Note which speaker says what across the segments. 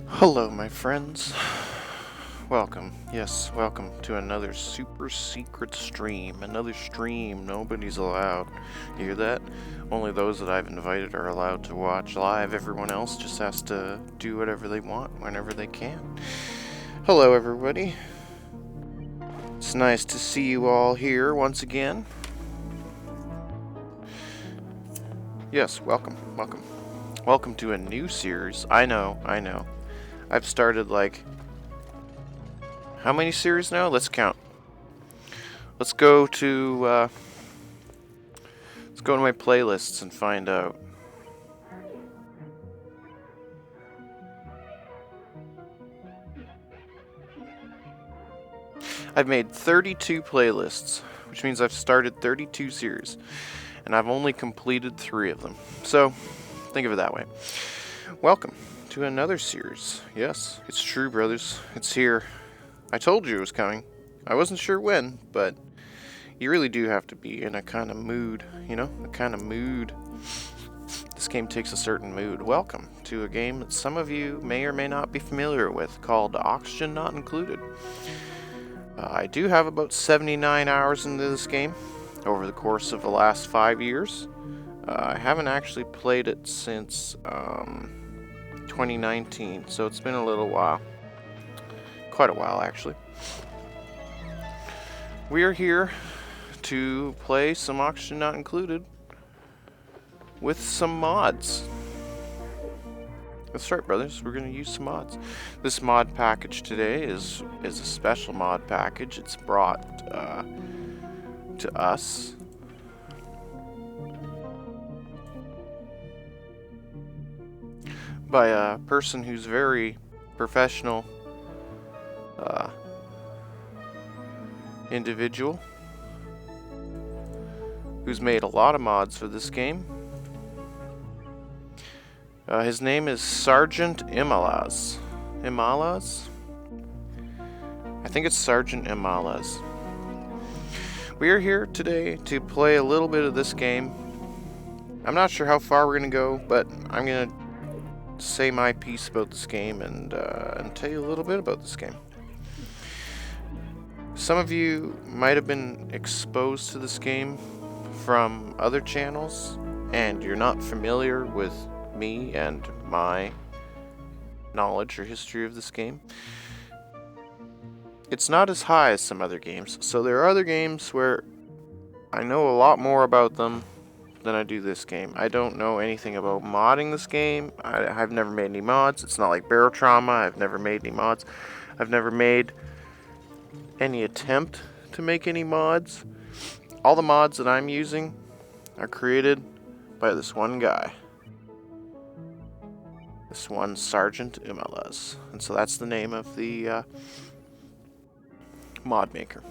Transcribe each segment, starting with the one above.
Speaker 1: Hello, my friends. Welcome. Yes, welcome to another super secret stream. Another stream nobody's allowed. You hear that? Only those that I've invited are allowed to watch live. Everyone else just has to do whatever they want whenever they can. Hello, everybody. It's nice to see you all here once again. Yes, welcome. Welcome to a new series. I know. I've started how many series now? Let's count. Let's go to my playlists and find out. I've made 32 playlists, which means I've started 32 series, and I've only completed 3 of them. So, think of it that way. Welcome to another series. Yes, it's true, brothers. It's here. I told you it was coming. I wasn't sure when, but you really do have to be in a kind of mood, a kind of mood. This game takes a certain mood. Welcome to a game that some of you may or may not be familiar with called Oxygen Not Included. I do have about 79 hours into this game over the course of the last 5 years. I haven't actually played it since 2019, so it's been a little while. Quite a while, actually. We are here to play some Oxygen Not Included with some mods. That's right, brothers. We're going to use some mods. This mod package today is a special mod package. It's brought to us by a person who's very professional individual who's made a lot of mods for this game. His name is Sergeant Imalaz. Imalaz? I think it's Sergeant Imalaz. We are here today to play a little bit of this game. I'm not sure how far we're going to go, but I'm going to say my piece about this game and tell you a little bit about this game. Some of you might have been exposed to this game from other channels, and you're not familiar with me and my knowledge or history of this game. It's not as high as some other games, so there are other games where I know a lot more about them than I do this game. I don't know anything about modding this game. I've never made any mods. It's not like Barotrauma. I've never made any mods. I've never made any attempt to make any mods. All the mods that I'm using are created by this one guy. This one, Sergeant Imalaz. And so that's the name of the mod maker.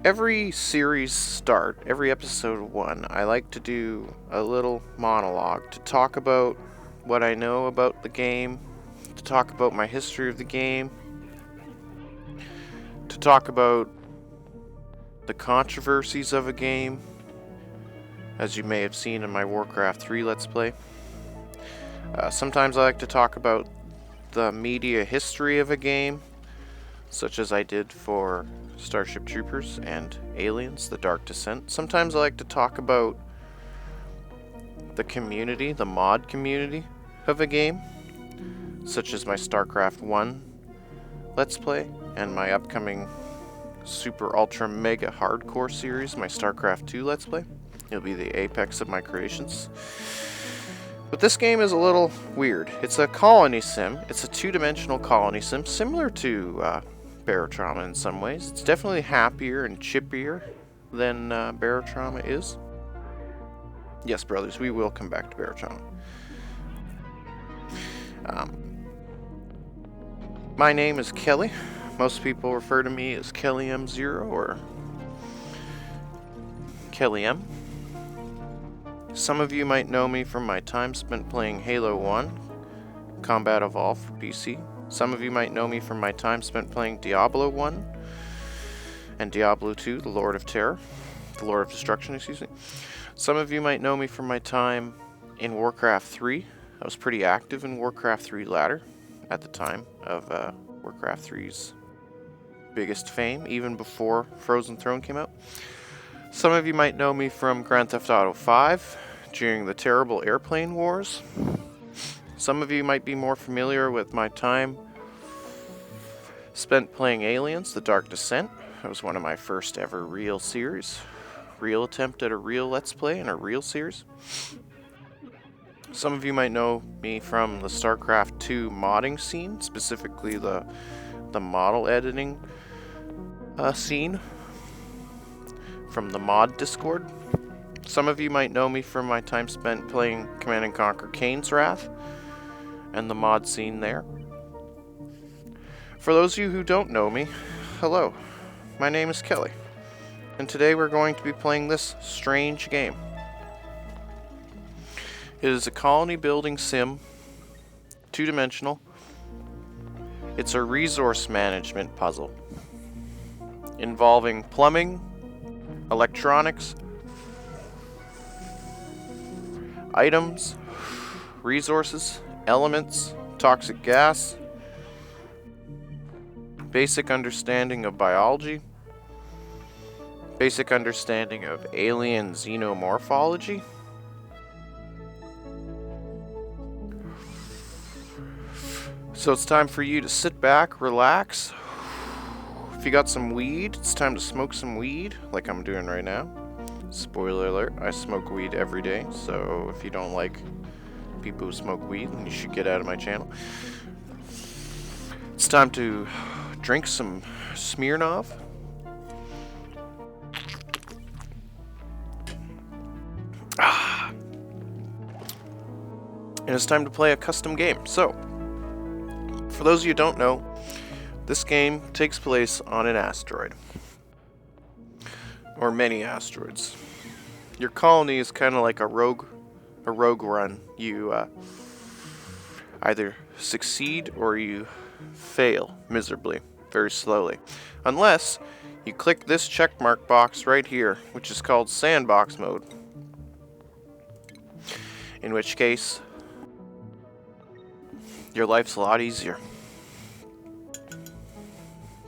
Speaker 1: Every series start, every episode 1, I like to do a little monologue to talk about what I know about the game, to talk about my history of the game, to talk about the controversies of a game, as you may have seen in my Warcraft 3 Let's Play. Sometimes I like to talk about the media history of a game, such as I did for Starship Troopers and Aliens, The Dark Descent. Sometimes I like to talk about the community, the mod community of a game, such as my StarCraft 1 Let's Play and my upcoming super ultra mega hardcore series, my StarCraft 2 Let's Play. It'll be the apex of my creations. But this game is a little weird. It's a colony sim. It's a 2-dimensional colony sim, similar to Barotrauma in some ways. It's definitely happier and chippier than Barotrauma is. Yes, brothers, we will come back to Barotrauma. My name is Kelly. Most people refer to me as Kelly M0 or Kelly M. Some of you might know me from my time spent playing Halo 1, Combat Evolved for PC. Some of you might know me from my time spent playing Diablo 1 and Diablo 2, the Lord of Destruction, excuse me. Some of you might know me from my time in Warcraft 3, I was pretty active in Warcraft 3 ladder at the time of Warcraft 3's biggest fame, even before Frozen Throne came out. Some of you might know me from Grand Theft Auto 5 during the terrible airplane wars. Some of you might be more familiar with my time spent playing Aliens, The Dark Descent. That was one of my first ever real series. Real attempt at a real Let's Play in a real series. Some of you might know me from the StarCraft 2 modding scene, specifically the model editing scene from the mod Discord. Some of you might know me from my time spent playing Command & Conquer Kane's Wrath and the mod scene there. For those of you who don't know me, hello, my name is Kelly, and today we're going to be playing this strange game. It is a colony building sim, two-dimensional. It's a resource management puzzle involving plumbing, electronics, items, resources, elements, toxic gas, basic understanding of biology, basic understanding of alien xenomorphology, so it's time for you to sit back, relax. If you got some weed, it's time to smoke some weed, like I'm doing right now. Spoiler alert, I smoke weed every day, so if you don't like people who smoke weed, then you should get out of my channel. It's time to drink some Smirnoff. And it's time to play a custom game. So, for those of you who don't know, this game takes place on an asteroid. Or many asteroids. Your colony is kind of like a rogue one. You either succeed or you fail miserably, very slowly. Unless you click this checkmark box right here, which is called sandbox mode. In which case, your life's a lot easier.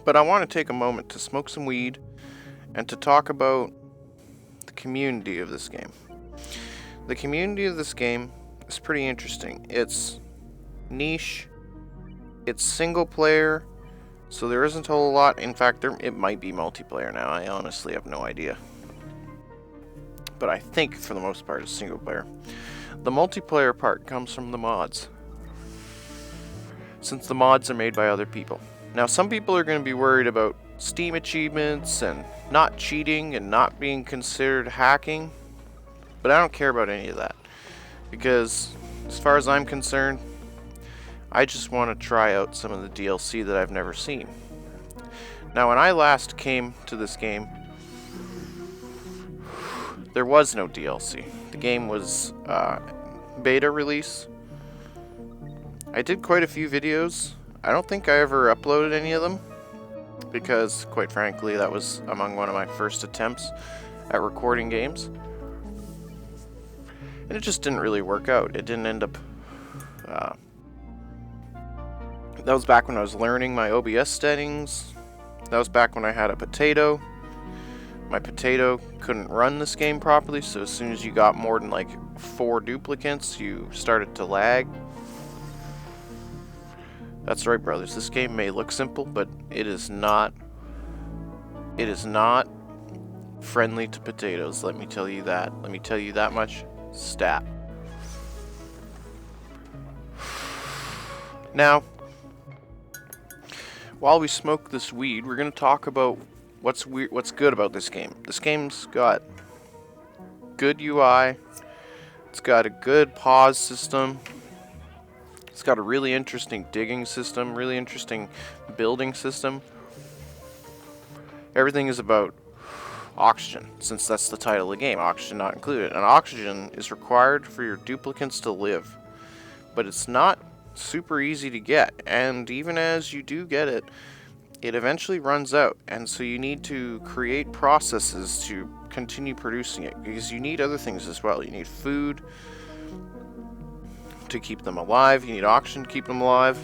Speaker 1: But I want to take a moment to smoke some weed and to talk about the community of this game. The community of this game is pretty interesting. It's niche, it's single player, so there isn't a whole lot. In fact, it might be multiplayer now. I honestly have no idea. But I think for the most part it's single player. The multiplayer part comes from the mods, since the mods are made by other people. Now, some people are going to be worried about Steam achievements and not cheating and not being considered hacking, but I don't care about any of that, because as far as I'm concerned, I just want to try out some of the DLC that I've never seen. Now, when I last came to this game, there was no DLC. The game was beta release. I did quite a few videos. I don't think I ever uploaded any of them, because, quite frankly, that was among one of my first attempts at recording games. And it just didn't really work out. It didn't end up... that was back when I was learning my OBS settings. That was back when I had a potato. My potato couldn't run this game properly, so as soon as you got more than like 4 duplicates, you started to lag. That's right, brothers. This game may look simple, but it is not. It is not friendly to potatoes. Let me tell you that. Let me tell you that much. Stat. Now, while we smoke this weed, we're going to talk about what's good about this game. This game's got good UI. It's got a good pause system. It's got a really interesting digging system, really interesting building system. Everything is about oxygen, since that's the title of the game, oxygen not included. And oxygen is required for your duplicates to live. But it's not super easy to get, and even as you do get it, it eventually runs out, and so you need to create processes to continue producing it, because you need other things as well. You need food, to keep them alive. You need oxygen to keep them alive.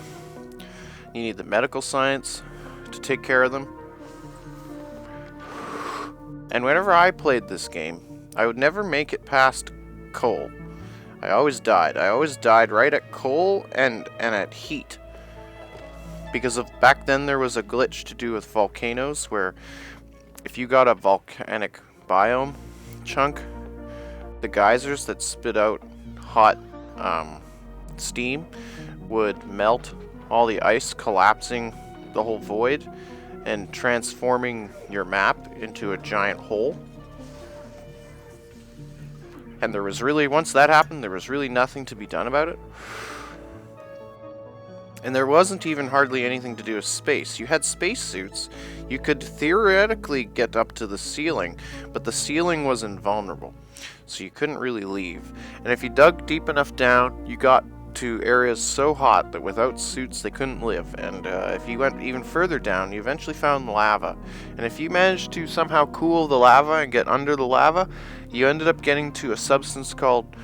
Speaker 1: You need the medical science to take care of them. And whenever I played this game, I would never make it past coal. I always died. I always died right at coal and at heat. Because back then there was a glitch to do with volcanoes where if you got a volcanic biome chunk, the geysers that spit out hot steam would melt all the ice, collapsing the whole void and transforming your map into a giant hole. And there was really, once that happened, there was really nothing to be done about it. And there wasn't even hardly anything to do with space. You had spacesuits. You could theoretically get up to the ceiling, but the ceiling was invulnerable, so you couldn't really leave. And if you dug deep enough down, you got to areas so hot that without suits they couldn't live. And if you went even further down, you eventually found lava. And if you managed to somehow cool the lava and get under the lava, you ended up getting to a substance called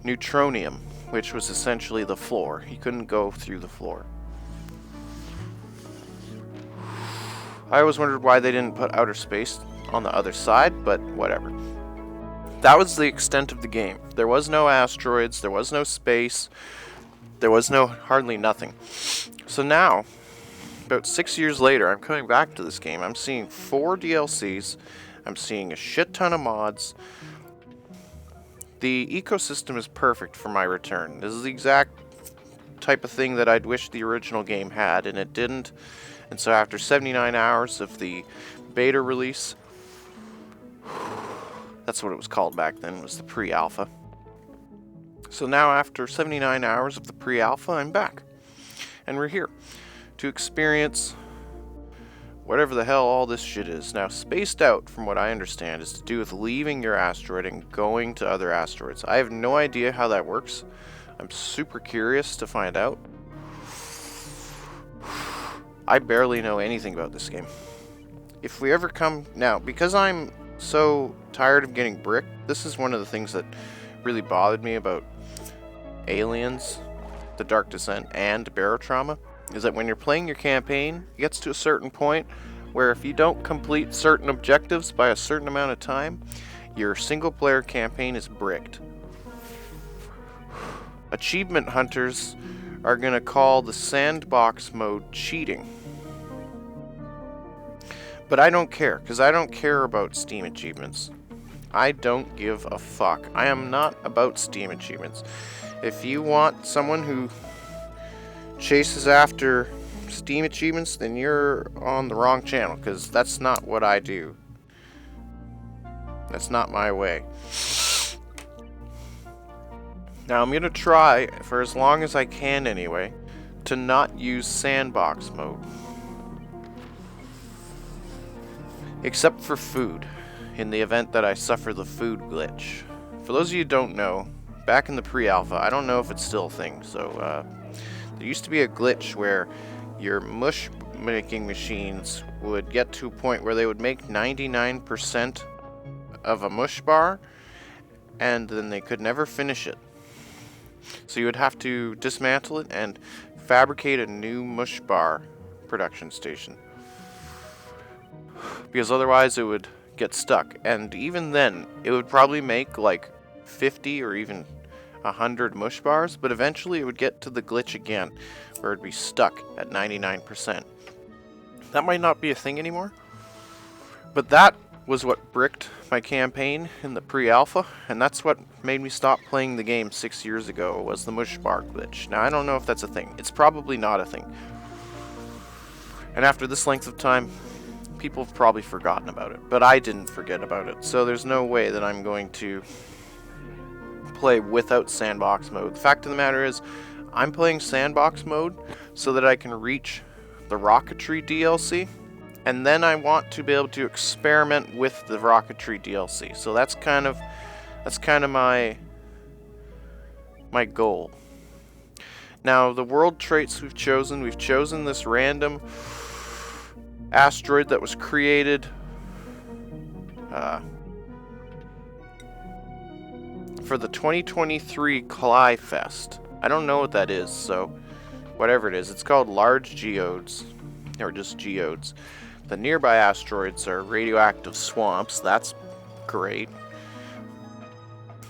Speaker 1: neutronium, which was essentially the floor. You couldn't go through the floor. I always wondered why they didn't put outer space on the other side, but whatever. That was the extent of the game. There was no asteroids, there was no space, there was hardly nothing. So now, about 6 years later, I'm coming back to this game. I'm seeing 4 DLCs, I'm seeing a shit ton of mods. The ecosystem is perfect for my return. This is the exact type of thing that I'd wish the original game had, and it didn't. And so after 79 hours of the beta release, that's what it was called back then, was the pre-alpha. So now after 79 hours of the pre-alpha, I'm back. And we're here to experience whatever the hell all this shit is. Now, spaced out, from what I understand, is to do with leaving your asteroid and going to other asteroids. I have no idea how that works. I'm super curious to find out. I barely know anything about this game. If we ever come... Now, because I'm so tired of getting bricked, this is one of the things that really bothered me about Aliens, The Dark Descent, and Barotrauma, is that when you're playing your campaign, it gets to a certain point where if you don't complete certain objectives by a certain amount of time, your single-player campaign is bricked. Achievement hunters are going to call the sandbox mode cheating. But I don't care, because I don't care about Steam achievements. I don't give a fuck. I am not about Steam achievements. If you want someone who chases after Steam achievements, then you're on the wrong channel, because that's not what I do. That's not my way. Now I'm going to try, for as long as I can anyway, to not use sandbox mode. Except for food, in the event that I suffer the food glitch. For those of you who don't know, back in the pre-alpha, I don't know if it's still a thing, so there used to be a glitch where your mush making machines would get to a point where they would make 99% of a mush bar, and then they could never finish it. So you would have to dismantle it and fabricate a new mush bar production station, because otherwise it would get stuck. And even then, it would probably make like 50 or even 100 mush bars, but eventually it would get to the glitch again, where it'd be stuck at 99%. That might not be a thing anymore, but that was what bricked my campaign in the pre-alpha, and that's what made me stop playing the game 6 years ago, was the mush bar glitch. Now, I don't know if that's a thing. It's probably not a thing. And after this length of time, people have probably forgotten about it, but I didn't forget about it, so there's no way that I'm going to play without sandbox mode. The fact of the matter is, I'm playing sandbox mode so that I can reach the rocketry DLC, and then I want to be able to experiment with the rocketry DLC. So that's kind of my goal. Now, the world traits we've chosen this random asteroid that was created for the 2023 Collide Fest. I don't know what that is, so whatever it is, it's called large geodes, or just geodes. The nearby asteroids are radioactive swamps. That's great.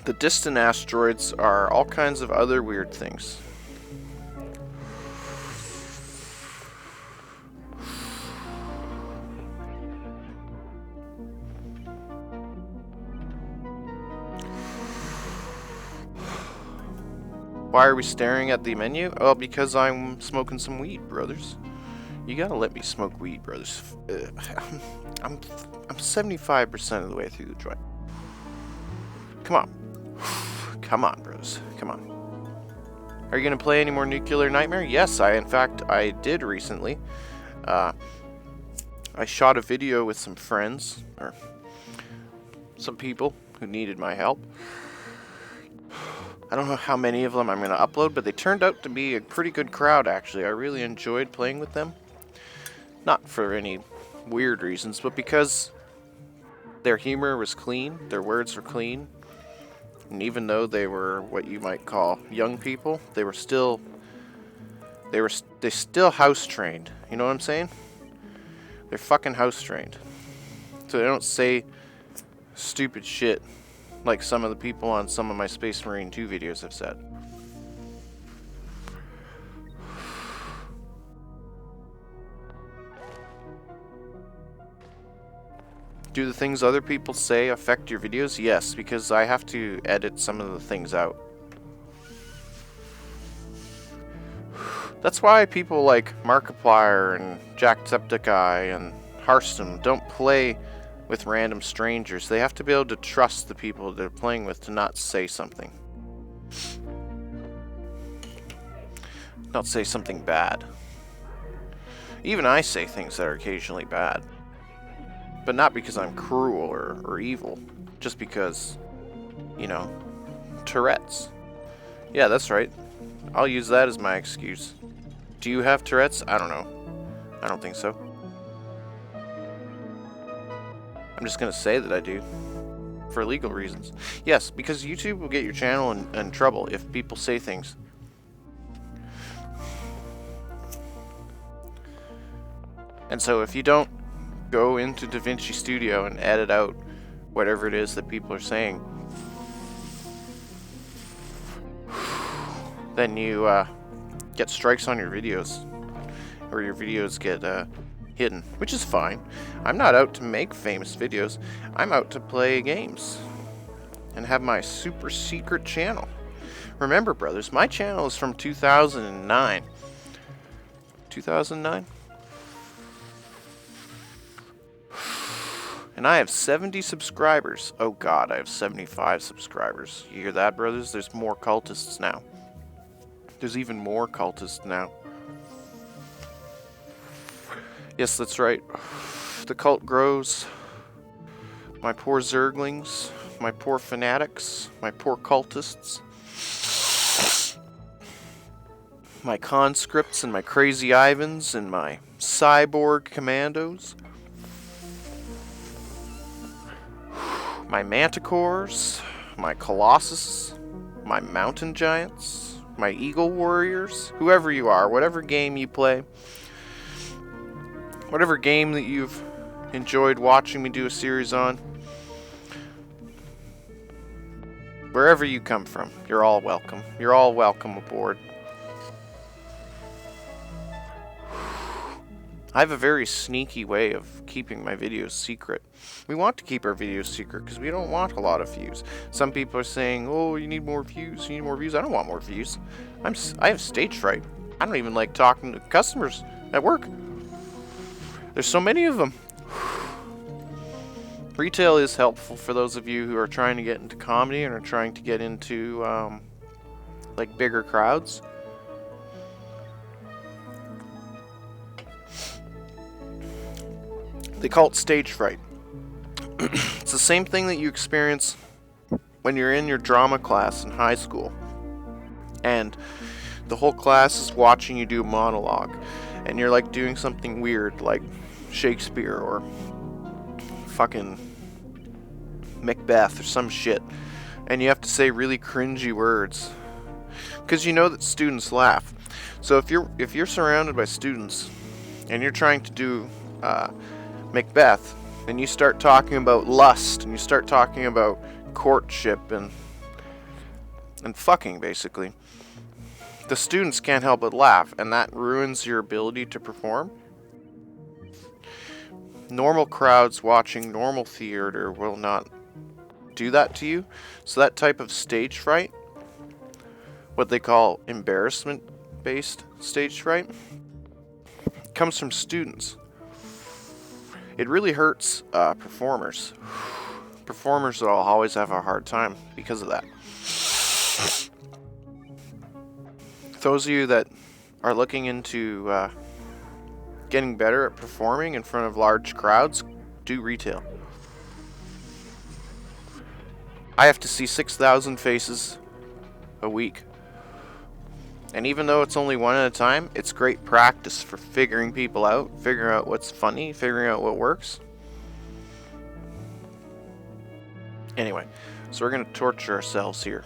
Speaker 1: The distant asteroids are all kinds of other weird things. Why are we staring at the menu? Oh, because I'm smoking some weed, brothers. You gotta let me smoke weed, brothers. I'm 75% of the way through the joint. Come on. Come on, brothers. Come on. Are you gonna play any more Nuclear Nightmare? Yes, in fact, I did recently. I shot a video with some friends, or some people who needed my help. I don't know how many of them I'm going to upload, but they turned out to be a pretty good crowd, actually. I really enjoyed playing with them. Not for any weird reasons, but because their humor was clean, their words were clean, and even though they were what you might call young people, they still house trained. You know what I'm saying? They're fucking house trained. So they don't say stupid shit like some of the people on some of my Space Marine 2 videos have said. Do the things other people say affect your videos? Yes, because I have to edit some of the things out. That's why people like Markiplier and Jacksepticeye and Hearthstone don't play with random strangers. They have to be able to trust the people they're playing with to not say something. Not say something bad. Even I say things that are occasionally bad. But not because I'm cruel or evil. Just because, you know, Tourette's. Yeah, that's right. I'll use that as my excuse. Do you have Tourette's? I don't know. I don't think so. I'm just going to say that I do. For legal reasons. Yes, because YouTube will get your channel in trouble if people say things. And so if you don't go into DaVinci Studio and edit out whatever it is that people are saying, then you get strikes on your videos. Or your videos get hidden, which is fine. I'm not out to make famous videos. I'm out to play games and have my super secret channel. Remember, brothers, my channel is from 2009. 2009? And I have 70 subscribers. Oh god, I have 75 subscribers. You hear that, brothers? There's more cultists now. There's even more cultists now. Yes, that's right. The cult grows. My poor zerglings, my poor fanatics, my poor cultists, my conscripts and my crazy Ivans and my cyborg commandos, my manticores, my colossus, my mountain giants, my eagle warriors, whoever you are, whatever game you play, whatever game that you've enjoyed watching me do a series on, wherever you come from, you're all welcome. You're all welcome aboard. I have a very sneaky way of keeping my videos secret. We want to keep our videos secret because we don't want a lot of views. Some people are saying, oh, you need more views, you need more views. I don't want more views. I have stage fright. I don't even like talking to customers at work. There's so many of them. Retail is helpful for those of you who are trying to get into comedy and are trying to get into like bigger crowds. They call it stage fright. It's the same thing that you experience when you're in your drama class in high school and the whole class is watching you do a monologue and you're like doing something weird like Shakespeare or fucking Macbeth or some shit, and you have to say really cringy words, because you know that students laugh. So if you're surrounded by students and you're trying to do Macbeth, and you start talking about lust, and you start talking about courtship and fucking, basically, the students can't help but laugh, and that ruins your ability to perform. Normal crowds watching normal theater will not do that to you. So that type of stage fright, what they call embarrassment-based stage fright, comes from students. It really hurts performers. Performers will always have a hard time because of that. Those of you that are looking into getting better at performing in front of large crowds, do retail. I have to see 6,000 faces a week. And even though it's only one at a time, it's great practice for figuring people out, figuring out what's funny, figuring out what works. Anyway, so we're going to torture ourselves here.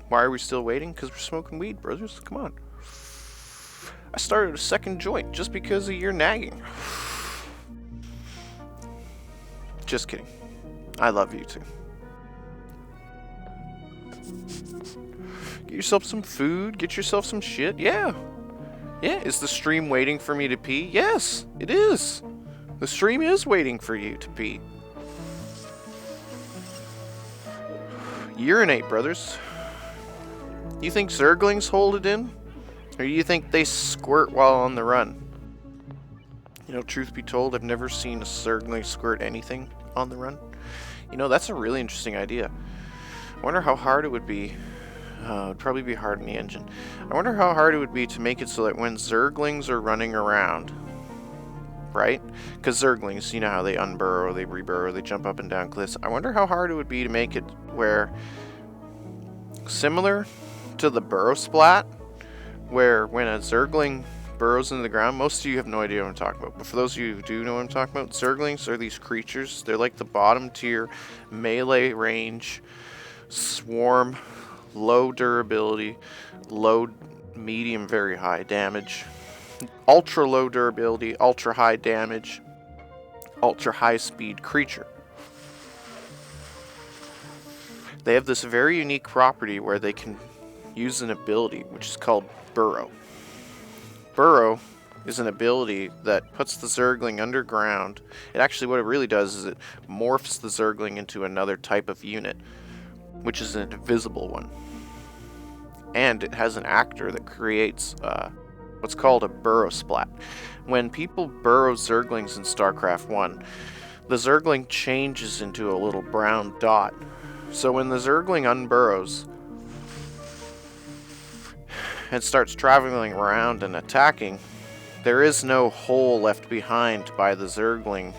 Speaker 1: Why are we still waiting? Because we're smoking weed, brothers. Come on. I started a second joint just because of your nagging. Just kidding. I love you too. Get yourself some food. Get yourself some shit. Yeah. Yeah. Is the stream waiting for me to pee? Yes, it is. The stream is waiting for you to pee. Urinate, brothers. You think zerglings hold it in? Or you think they squirt while on the run? You know, truth be told, I've never seen a zergling squirt anything on the run. You know, that's a really interesting idea. I wonder how hard it would be. It would probably be hard in the engine. I wonder how hard it would be to make it so that when zerglings are running around, right? Because zerglings, you know how they unburrow, they reburrow, they jump up and down cliffs. I wonder how hard it would be to make it where, similar to the burrow splat, where when a zergling burrows into the ground, most of you have no idea what I'm talking about, but for those of you who do know what I'm talking about, zerglings are these creatures. They're like the bottom tier melee range swarm, low durability, low, medium, very high damage, ultra low durability, ultra high damage, ultra high speed creature. They have this very unique property where they can use an ability which is called burrow. Burrow is an ability that puts the zergling underground. It actually, what it really does is it morphs the zergling into another type of unit, which is an invisible one. And it has an actor that creates what's called a burrow splat. When people burrow zerglings in StarCraft 1, the zergling changes into a little brown dot. So when the zergling unburrows and starts traveling around and attacking, there is no hole left behind by the zergling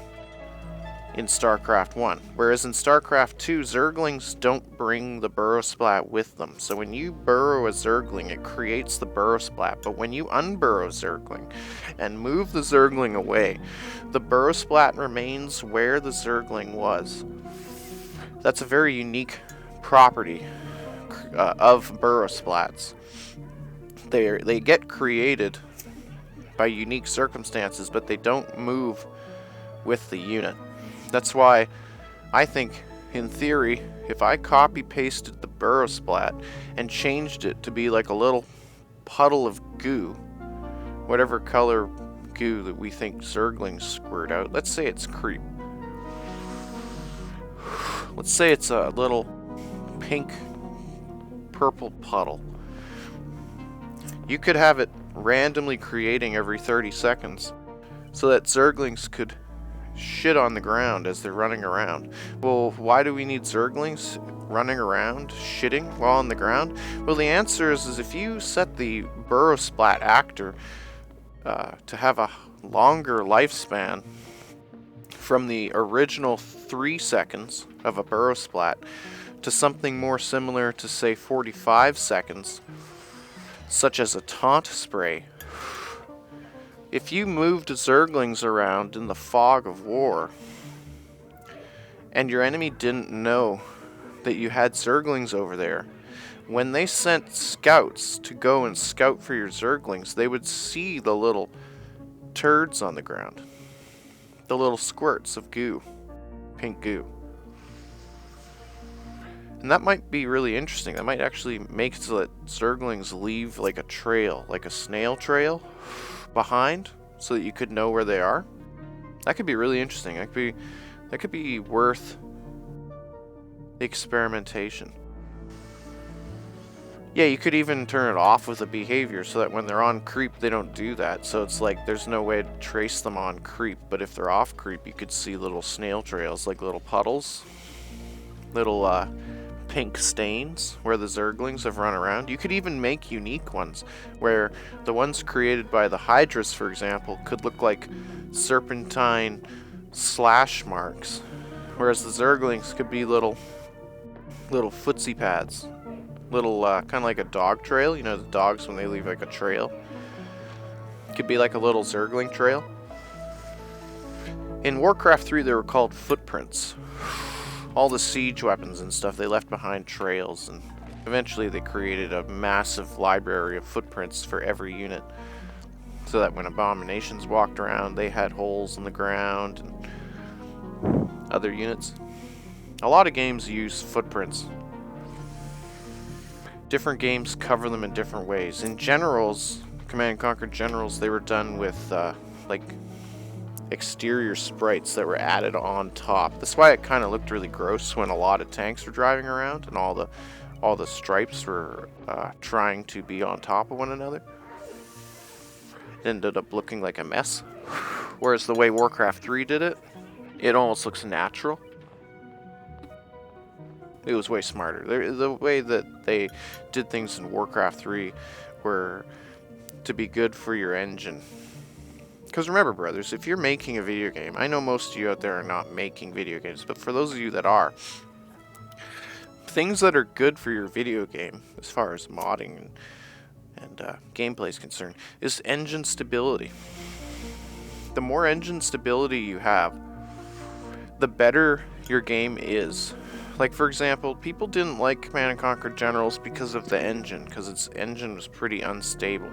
Speaker 1: in StarCraft 1. Whereas in StarCraft 2, zerglings don't bring the burrow splat with them. So when you burrow a zergling, it creates the burrow splat. But when you unburrow zergling and move the zergling away, the burrow splat remains where the zergling was. That's a very unique property of burrow splats. They get created by unique circumstances, but they don't move with the unit. That's why I think, in theory, if I copy-pasted the burrow splat and changed it to be like a little puddle of goo, whatever color goo that we think zerglings squirt out, let's say it's creep. Let's say it's a little pink, purple puddle. You could have it randomly creating every 30 seconds so that zerglings could shit on the ground as they're running around. Well, why do we need zerglings running around shitting while on the ground? Well, the answer is if you set the burrow splat actor to have a longer lifespan from the original 3 seconds of a burrow splat to something more similar to, say, 45 seconds, such as a taunt spray. If you moved zerglings around in the fog of war, and your enemy didn't know that you had zerglings over there, when they sent scouts to go and scout for your zerglings, they would see the little turds on the ground. The little squirts of goo. Pink goo. And that might be really interesting. That might actually make it so that zerglings leave like a trail, like a snail trail behind, so that you could know where they are. That could be really interesting. That could be worth experimentation. Yeah, you could even turn it off with a behavior so that when they're on creep, they don't do that. So it's like there's no way to trace them on creep, but if they're off creep, you could see little snail trails, like little puddles, little pink stains where the zerglings have run around. You could even make unique ones, where the ones created by the hydras, for example, could look like serpentine slash marks, whereas the zerglings could be little footsie pads. Little, kind of like a dog trail. You know, the dogs when they leave like a trail. It could be like a little zergling trail. In Warcraft 3, they were called footprints. All the siege weapons and stuff, they left behind trails, and eventually they created a massive library of footprints for every unit, so that when abominations walked around, they had holes in the ground, and other units. A lot of games use footprints. Different games cover them in different ways. In Generals, Command & Conquer Generals, they were done with like exterior sprites that were added on top. That's why it kind of looked really gross when a lot of tanks were driving around and all the stripes were trying to be on top of one another. It ended up looking like a mess. Whereas the way Warcraft 3 did it, it almost looks natural. It was way smarter. The way that they did things in Warcraft 3 were to be good for your engine. Because remember, brothers, if you're making a video game, I know most of you out there are not making video games, but for those of you that are, things that are good for your video game, as far as modding and gameplay is concerned, is engine stability. The more engine stability you have, the better your game is. Like, for example, people didn't like Command & Conquer Generals because of the engine, because its engine was pretty unstable.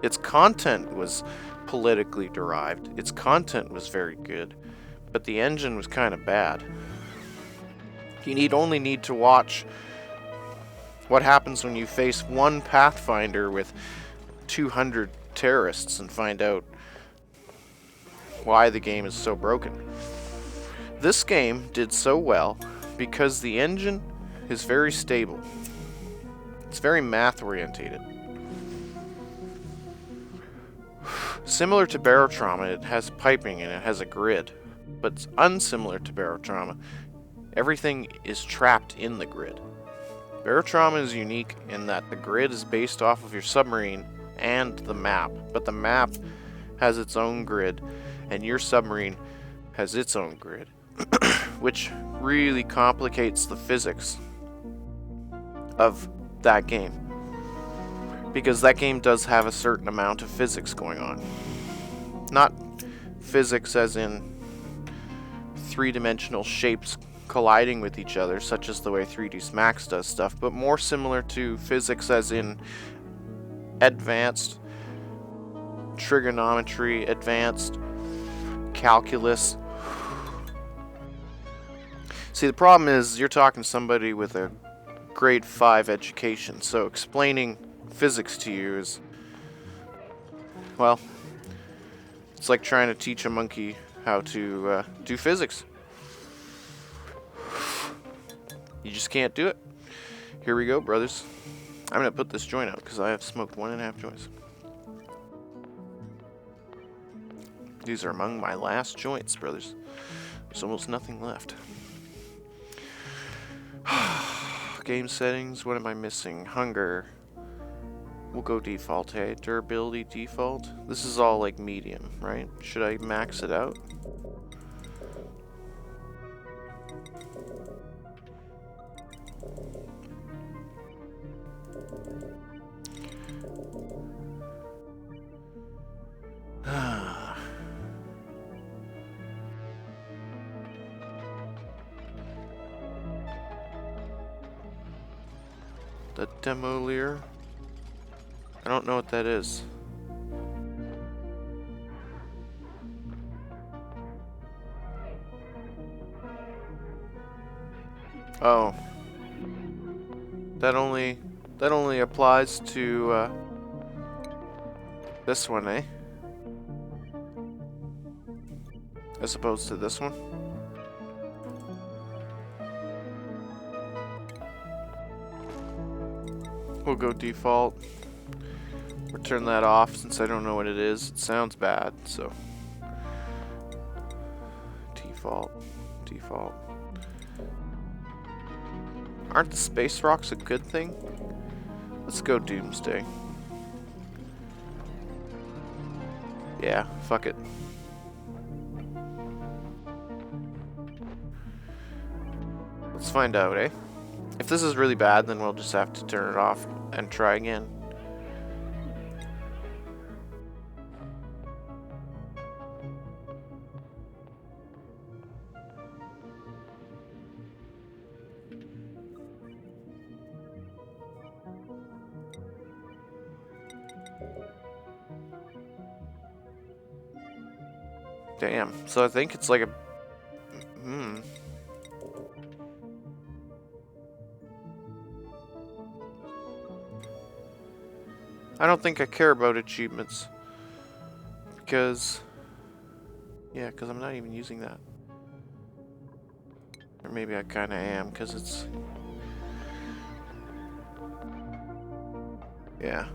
Speaker 1: Its content was politically derived. Its content was very good, but the engine was kind of bad. You only need to watch what happens when you face one Pathfinder with 200 terrorists and find out why the game is so broken. This game did so well because the engine is very stable. It's very math orientated. Similar to Barotrauma, it has piping and it has a grid, but it's unsimilar to Barotrauma. Everything is trapped in the grid. Barotrauma is unique in that the grid is based off of your submarine and the map, but the map has its own grid and your submarine has its own grid, which really complicates the physics of that game, because that game does have a certain amount of physics going on. Not physics as in three-dimensional shapes colliding with each other, such as the way 3ds Max does stuff, but more similar to physics as in advanced trigonometry, advanced calculus. See, the problem is you're talking to somebody with a grade 5 education, so explaining physics to you is, well, it's like trying to teach a monkey how to do physics. You just can't do it. Here we go, brothers. I'm going to put this joint out because I have smoked 1.5 joints. These are among my last joints, brothers. There's almost nothing left. Game settings, what am I missing? Hunger. We'll go default, hey? Durability default. This is all like medium, right? Should I max it out? The demolier. I don't know what that is. Oh. That only applies to this one, eh? As opposed to this one. We'll go default. Or turn that off since I don't know what it is. It sounds bad, so. Default. Default. Aren't the space rocks a good thing? Let's go Doomsday. Yeah, fuck it. Let's find out, eh? If this is really bad, then we'll just have to turn it off and try again. Damn. So I think it's like a... I don't think I care about achievements. Because... Yeah, because I'm not even using that. Or maybe I kind of am, because it's... Yeah.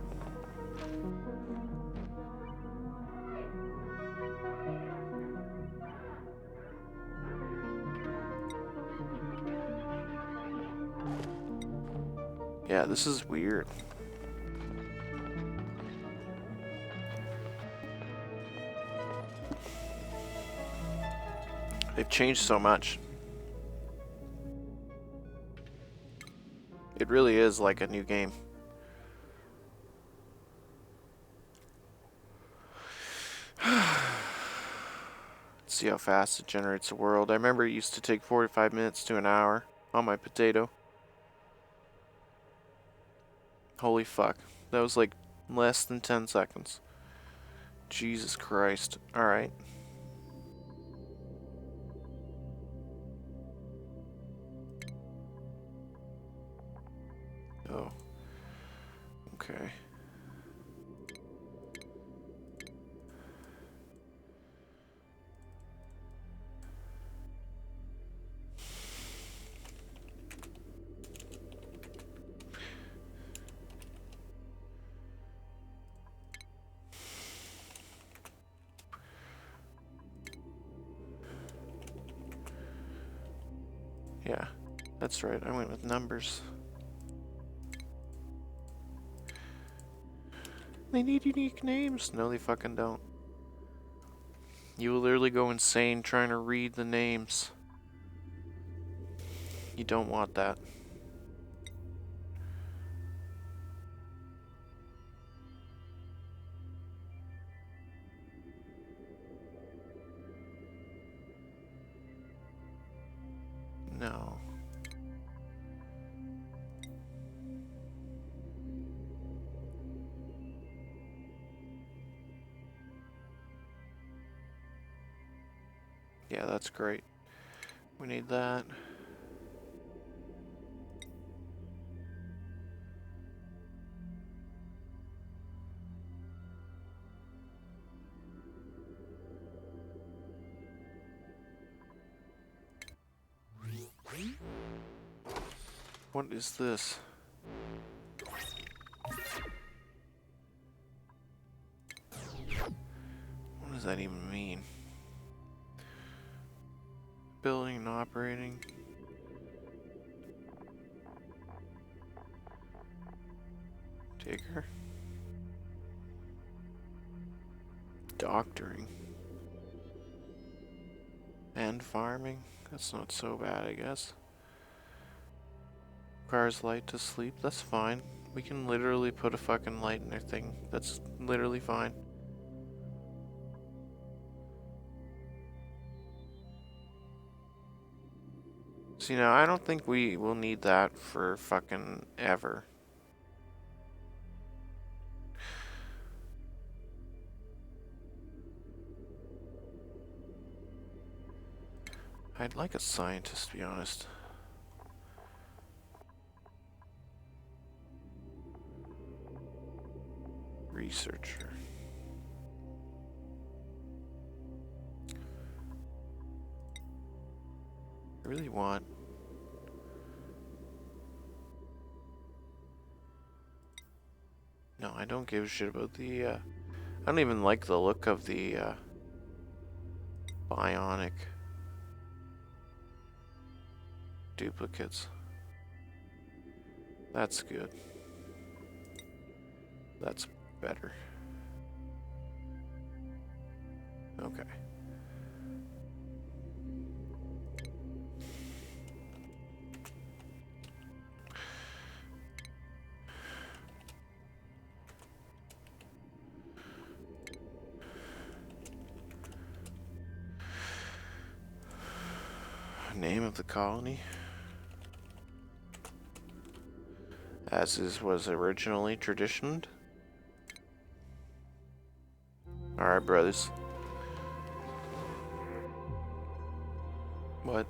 Speaker 1: Yeah, this is weird. They've changed so much. It really is like a new game. Let's see how fast it generates a world. I remember it used to take 45 minutes to an hour on my potato. Holy fuck. That was like less than 10 seconds. Jesus Christ. Alright. Oh. Okay. Yeah, that's right. I went with numbers. They need unique names. No, they fucking don't. You will literally go insane trying to read the names. You don't want that. No. Yeah, that's great. We need that. What is this? What does that even mean? Building and operating. Digger. Doctoring. And farming. That's not so bad, I guess. Requires light to sleep. That's fine. We can literally put a fucking light in their thing. That's literally fine. See, now I don't think we will need that for fucking ever. I'd like a scientist, to be honest. Researcher. I really want... No, I don't give a shit about the, I don't even like the look of the, bionic duplicates. That's good. That's better. Okay. Name of the colony? As was originally traditioned. Alright, brothers. What?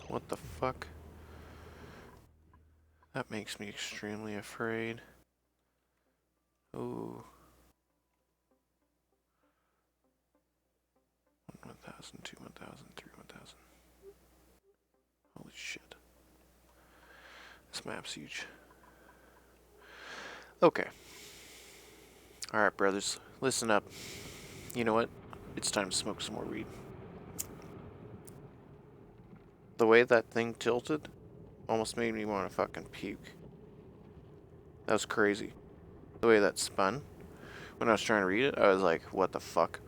Speaker 1: What the fuck? That makes me extremely afraid. Ooh. 1,000, 2, 1,000, 3, 1,000. Holy shit. This map's huge. Okay. Alright, brothers. Listen up. You know what? It's time to smoke some more weed. The way that thing tilted almost made me want to fucking puke. That was crazy. The way that spun. When I was trying to read it, I was like, what the fuck?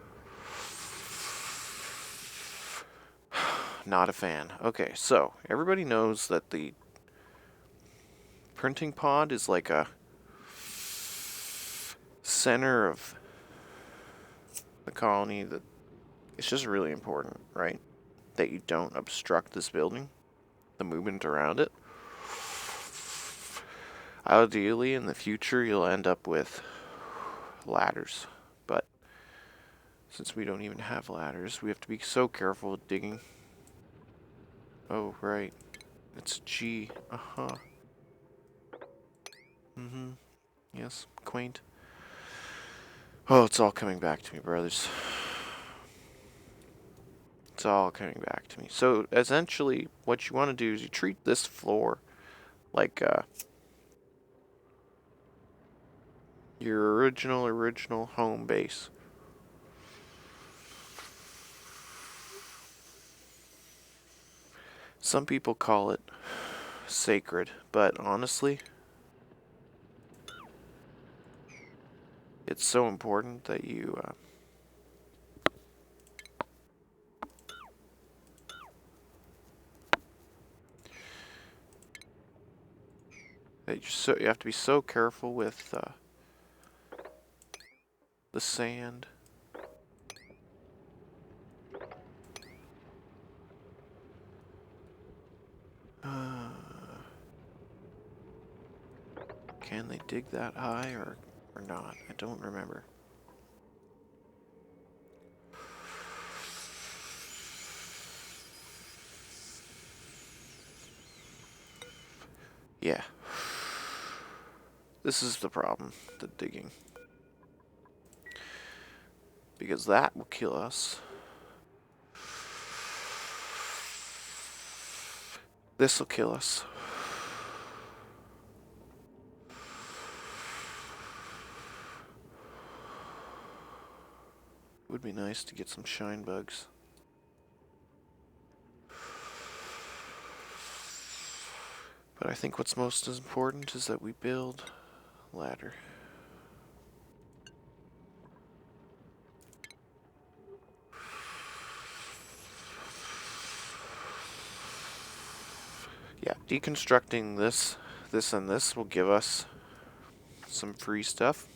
Speaker 1: Not a fan. Okay, so everybody knows that the printing pod is like a center of the colony. That it's just really important, right? That you don't obstruct this building, the movement around it. Ideally, in the future, you'll end up with ladders, but since we don't even have ladders, we have to be so careful with digging. Oh, right. It's G. Uh-huh. Mm-hmm. Yes, quaint. Oh, it's all coming back to me, brothers. It's all coming back to me. So, essentially, what you want to do is you treat this floor like, your original home base. Some people call it sacred, but honestly, it's so important that you, you have to be so careful with, the sand. Can they dig that high or not? I don't remember. Yeah. This is the problem, the digging. Because that will kill us. This will kill us. It would be nice to get some shine bugs. But I think what's most important is that we build a ladder. Yeah, deconstructing this, and this will give us some free stuff.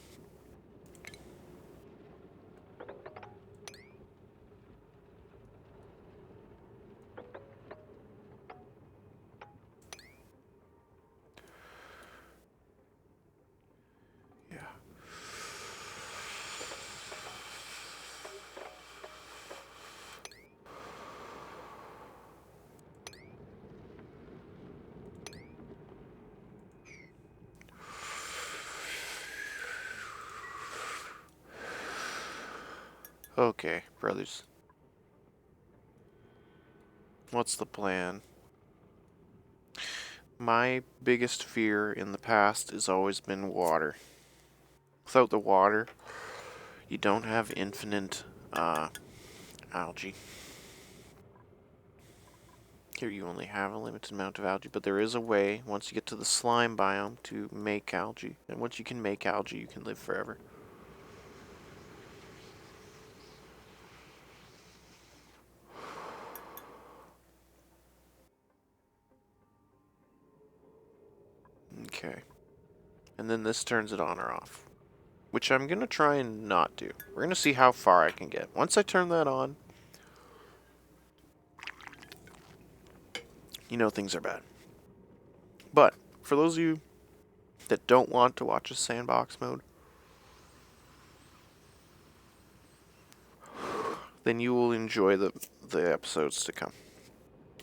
Speaker 1: Okay, brothers. What's the plan? My biggest fear in the past has always been water. Without the water, you don't have infinite algae. Here you only have a limited amount of algae, but there is a way, once you get to the slime biome, to make algae. And once you can make algae, you can live forever. Okay. And then this turns it on or off, which I'm going to try and not do. We're going to see how far I can get. Once I turn that on, you know things are bad. But for those of you that don't want to watch a sandbox mode, then you will enjoy the episodes to come.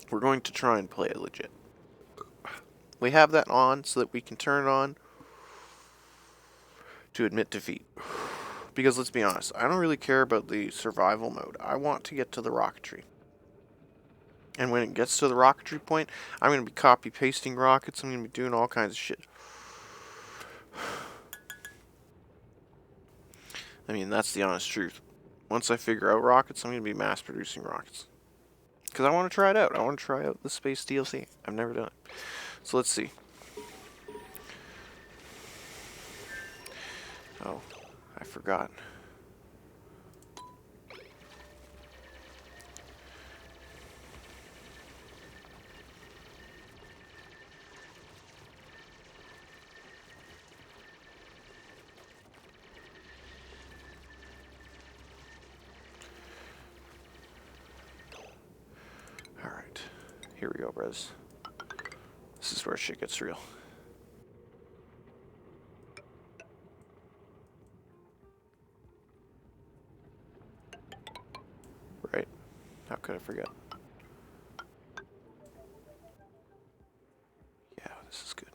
Speaker 1: We're going to try and play it legit. We have that on so that we can turn it on to admit defeat. Because let's be honest, I don't really care about the survival mode. I want to get to the rocketry. And when it gets to the rocketry point, I'm going to be copy-pasting rockets. I'm going to be doing all kinds of shit. I mean, that's the honest truth. Once I figure out rockets, I'm going to be mass-producing rockets. Because I want to try it out. I want to try out the space DLC. I've never done it. So let's see. Oh, I forgot. Alright. Here we go, bros. This is where shit gets real. Right? How could I forget? Yeah, this is good.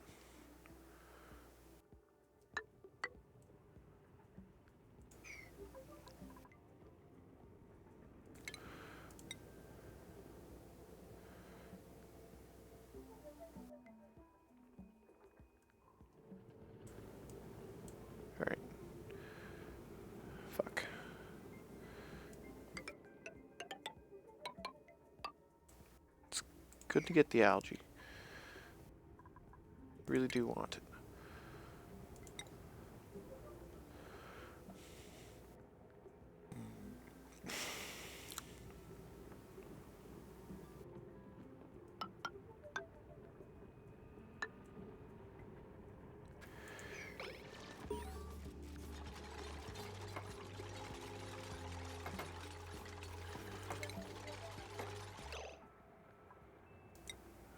Speaker 1: Alright. Fuck. It's good to get the algae. Really do want it.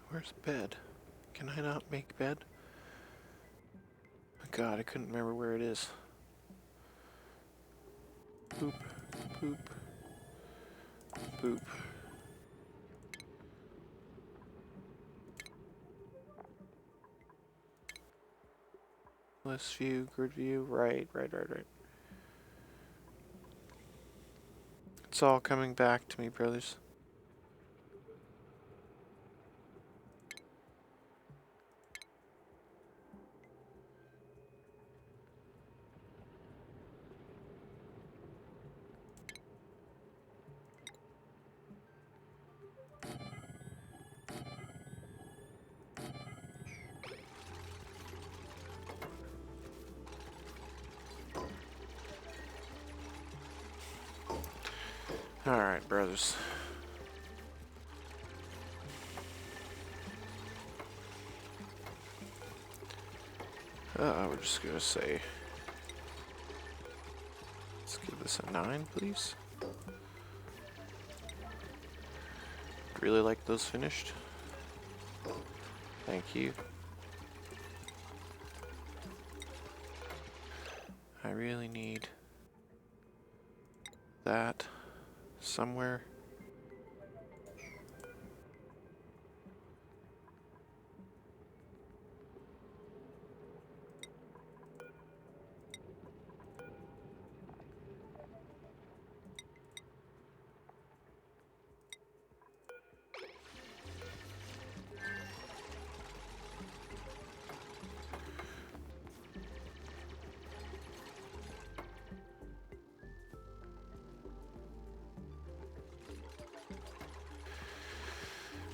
Speaker 1: Where's bed? Can I not make bed? Oh God, I couldn't remember where it is. Boop, boop, boop. List view, grid view, right. It's all coming back to me, brothers. Alright, brothers. We're just gonna say, let's give this a 9, please. Really like those finished. Thank you. I really need that somewhere.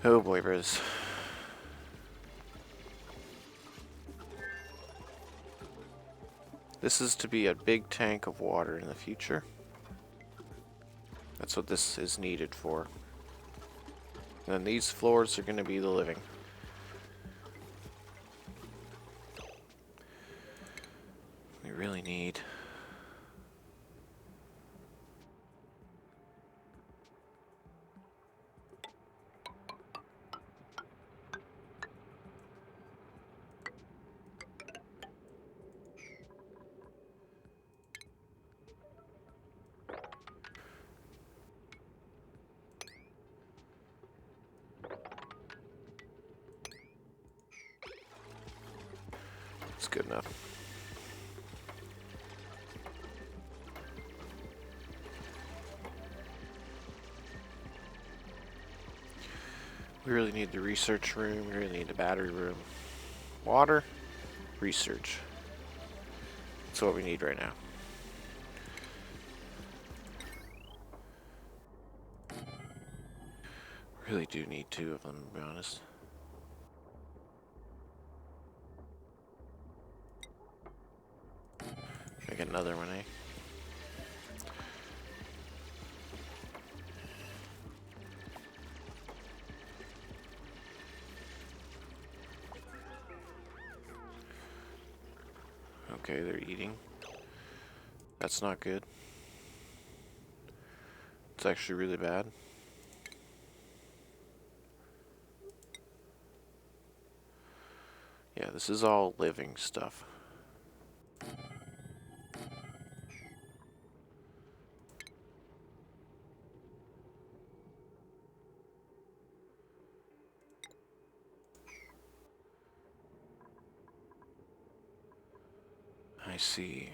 Speaker 1: Oh boy, Briz. This is to be a big tank of water in the future. That's what this is needed for. And then these floors are going to be the living. We really need... It's good enough. We really need the research room, we really need the battery room. Water, research. That's what we need right now. Really do need 2 of them, to be honest. Make another one, eh? Okay, they're eating. That's not good. It's actually really bad. Yeah, this is all living stuff. I see.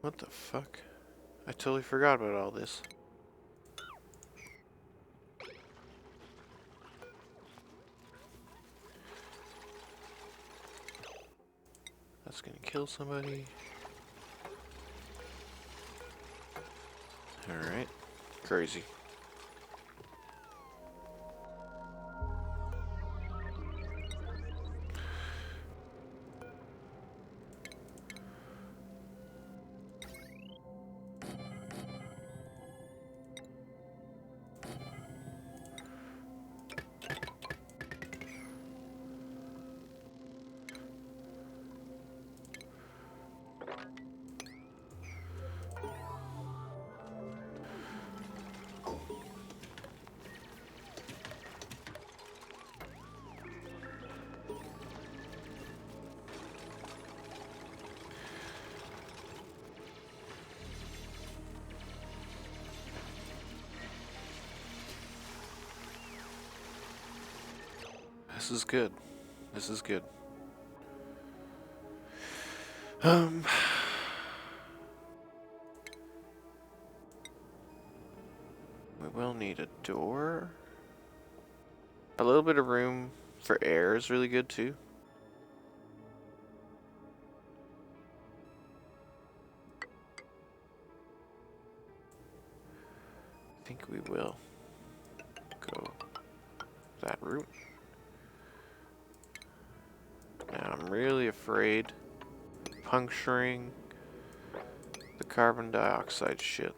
Speaker 1: What the fuck? I totally forgot about all this. That's gonna kill somebody. Alright. Crazy. This is good. This is good. We will need a door. A little bit of room for air is really good too. I think we will go that route. Now I'm really afraid of puncturing the carbon dioxide shit.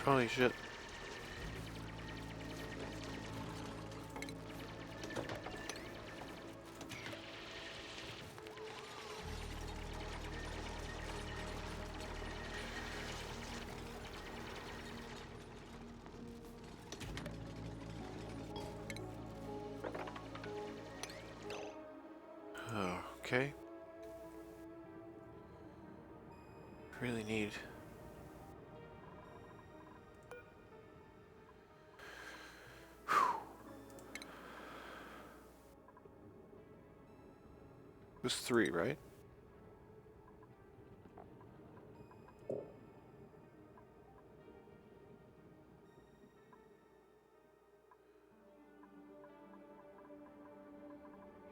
Speaker 1: Holy shit. Okay. Really need... It was 3, right?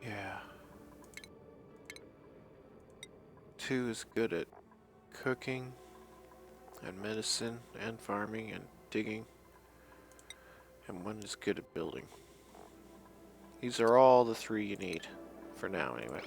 Speaker 1: Yeah. 2 is good at cooking and medicine and farming and digging. And 1 is good at building. These are all the 3 you need. For now, anyway.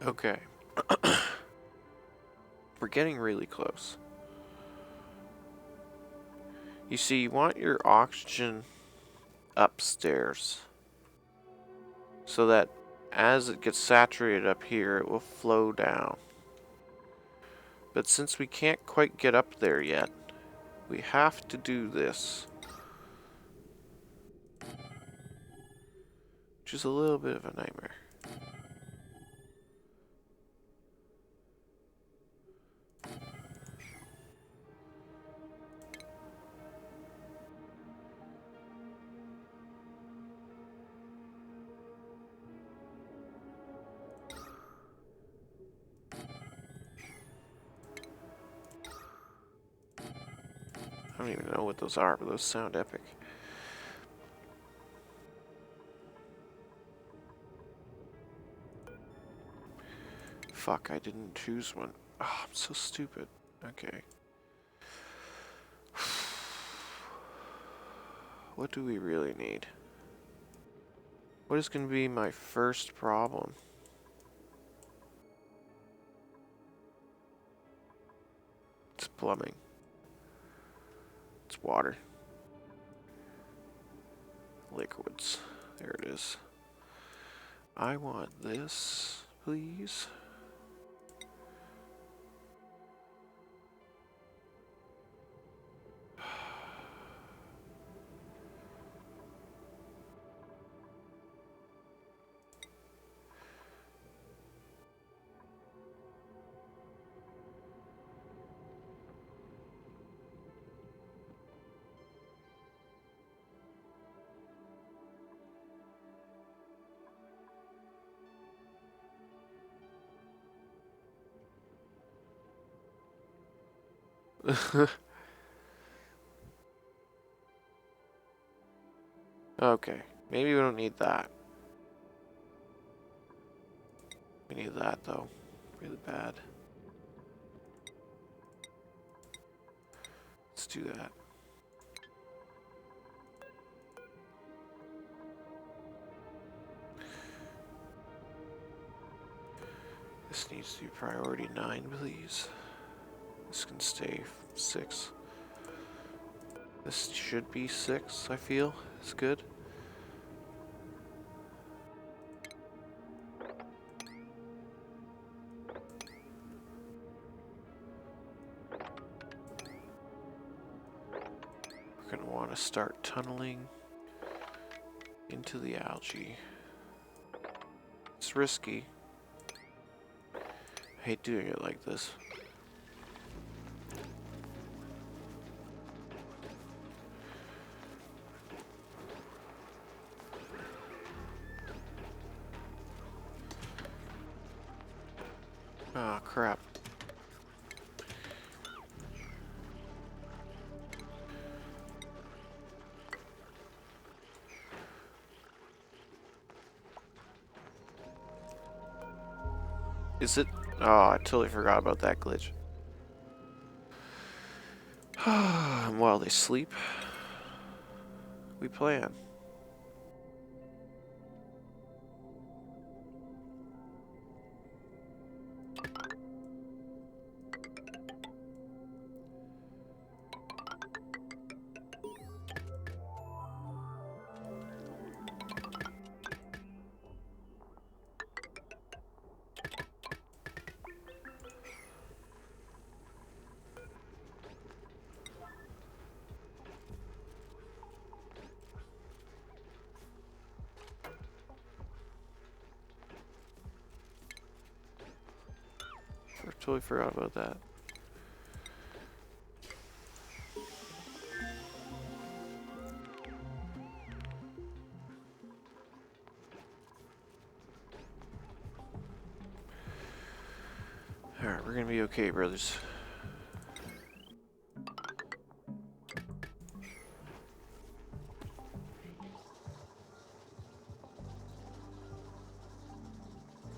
Speaker 1: Okay. We're getting really close. You see, you want your oxygen upstairs so that as it gets saturated up here, it will flow down. But since we can't quite get up there yet, we have to do this. Which is a little bit of a nightmare. I don't even know what those are, but those sound epic. Fuck, I didn't choose one. Oh, I'm so stupid. Okay. What do we really need? What is going to be my first problem? It's plumbing. It's water. Liquids. There it is. I want this, please. Okay, maybe we don't need that. We need that though, really bad. Let's do that. This needs to be priority 9, please. This can stay 6. This should be 6, I feel. It's good. We're going to want to start tunneling into the algae. It's risky. I hate doing it like this. crap. Is it? Oh, I totally forgot about that glitch. And while they sleep, we plan. I totally forgot about that. Alright, we're gonna be okay, brothers.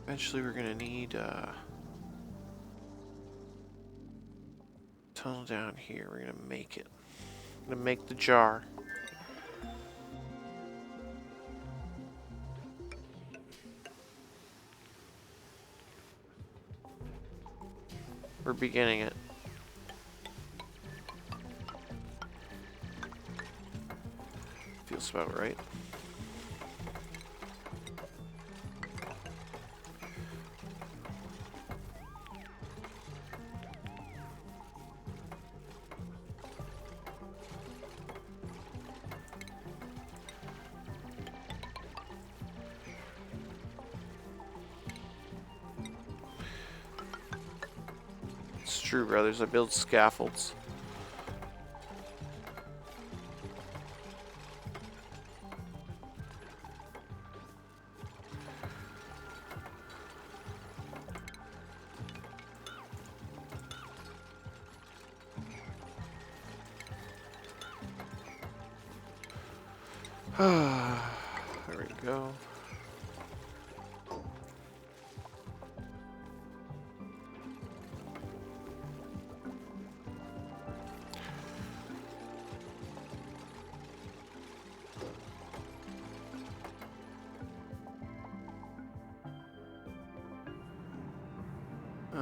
Speaker 1: Eventually we're gonna need tunnel down here. We're gonna make it. We're gonna make the jar. We're beginning it. Feels about right. It's true, brothers. I build scaffolds. There we go.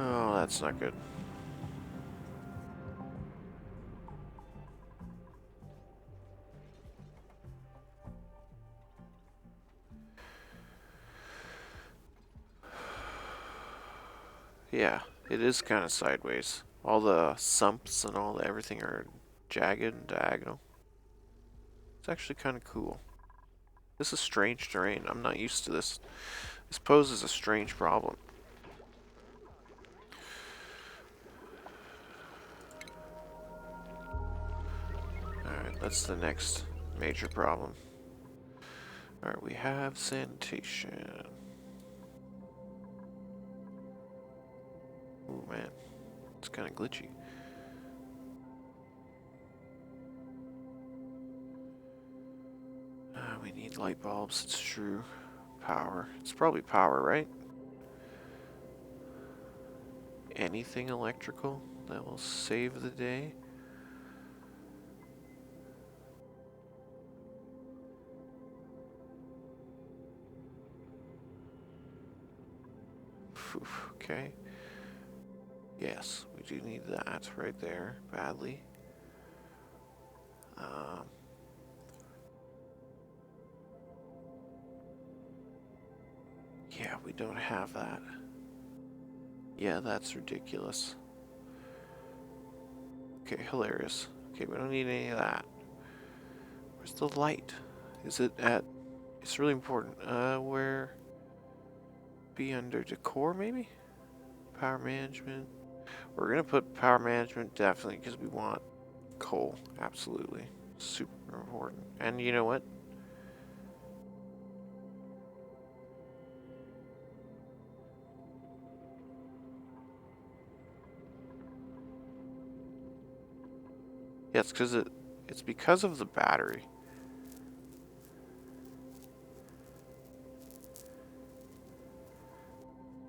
Speaker 1: Oh, that's not good. Yeah, it is kind of sideways. All the sumps and all the everything are jagged and diagonal. It's actually kind of cool. This is strange terrain. I'm not used to this. This poses a strange problem. Alright, that's the next major problem. Alright, we have sanitation. Ooh, man. It's kind of glitchy. We need light bulbs, it's true. Power. It's probably power, right? Anything electrical that will save the day. Okay. Yes, we do need that right there, badly. Yeah, we don't have that. Yeah, that's ridiculous. Okay, hilarious. Okay, we don't need any of that. Where's the light? Is it at... It's really important. Where... Be under decor, maybe? Power management. We're gonna put power management, definitely, because we want coal. Absolutely. Super important. And you know what? Yeah, it's because of the battery.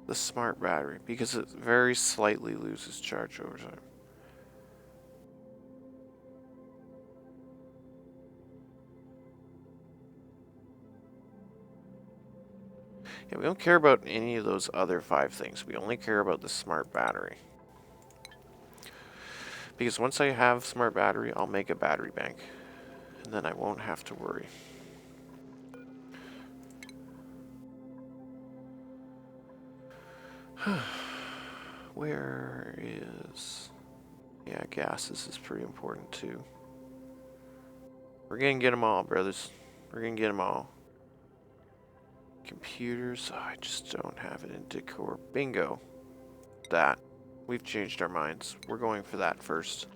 Speaker 1: The smart battery, because it very slightly loses charge over time. Yeah, we don't care about any of those other 5 things. We only care about the smart battery. Because once I have smart battery, I'll make a battery bank. And then I won't have to worry. Where is... Yeah, gases is pretty important too. We're gonna get them all, brothers. We're gonna get them all. Computers, oh, I just don't have it in decor. Bingo. That. We've changed our minds. We're going for that first.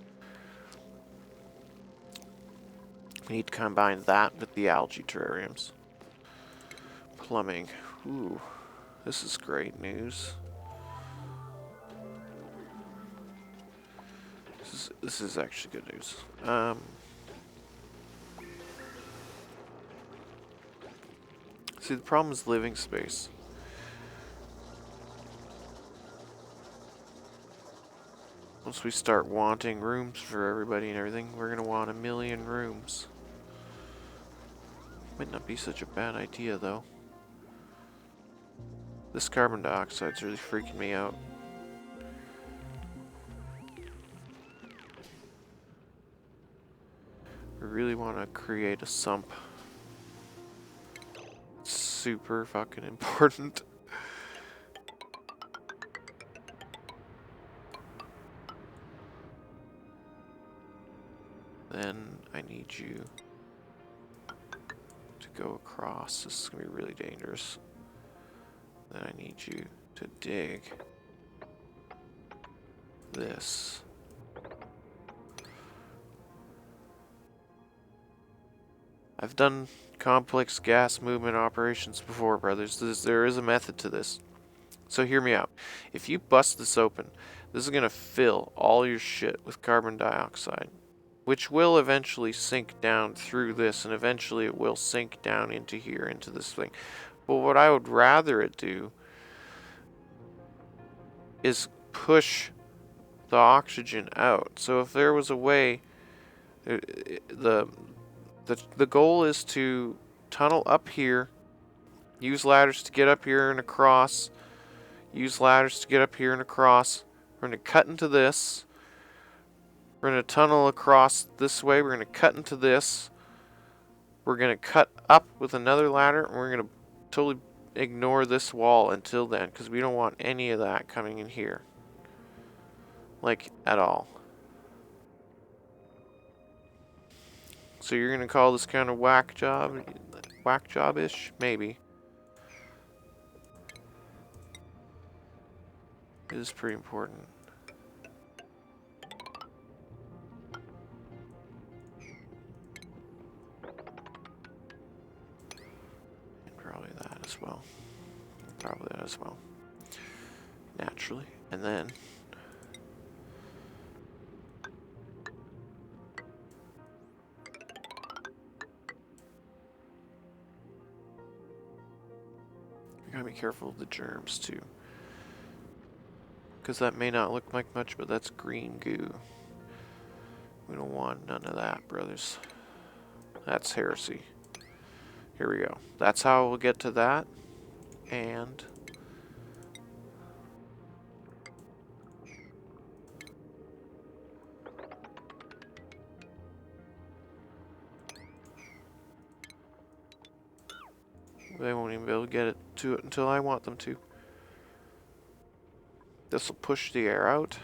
Speaker 1: We need to combine that with the algae terrariums. Plumbing. Ooh, this is great news. This is actually good news. See, the problem is living space. Once we start wanting rooms for everybody and everything, we're gonna want 1,000,000 rooms. Might not be such a bad idea, though. This carbon dioxide's really freaking me out. We really want to create a sump. It's super fucking important. Then I need you to go across. This is going to be really dangerous. Then I need you to dig this. I've done complex gas movement operations before, brothers. There is a method to this. So hear me out. If you bust this open, this is going to fill all your shit with carbon dioxide, which will eventually sink down through this, and eventually it will sink down into here, into this thing. But what I would rather it do is push the oxygen out. So if there was a way, the goal is to tunnel up here, use ladders to get up here and across, use ladders to get up here and across. We're going to cut into this. We're going to tunnel across this way. We're going to cut into this. We're going to cut up with another ladder, and we're going to totally ignore this wall until then, because we don't want any of that coming in here. Like, at all. So you're going to call this kind of whack job-ish? Maybe. It is pretty important. And probably that as well. Probably that as well. Naturally. And then... you gotta be careful of the germs too. Because that may not look like much, but that's green goo. We don't want none of that, brothers. That's heresy. Here we go. That's how we'll get to that. And... they won't even be able to get it to it until I want them to. This will push the air out.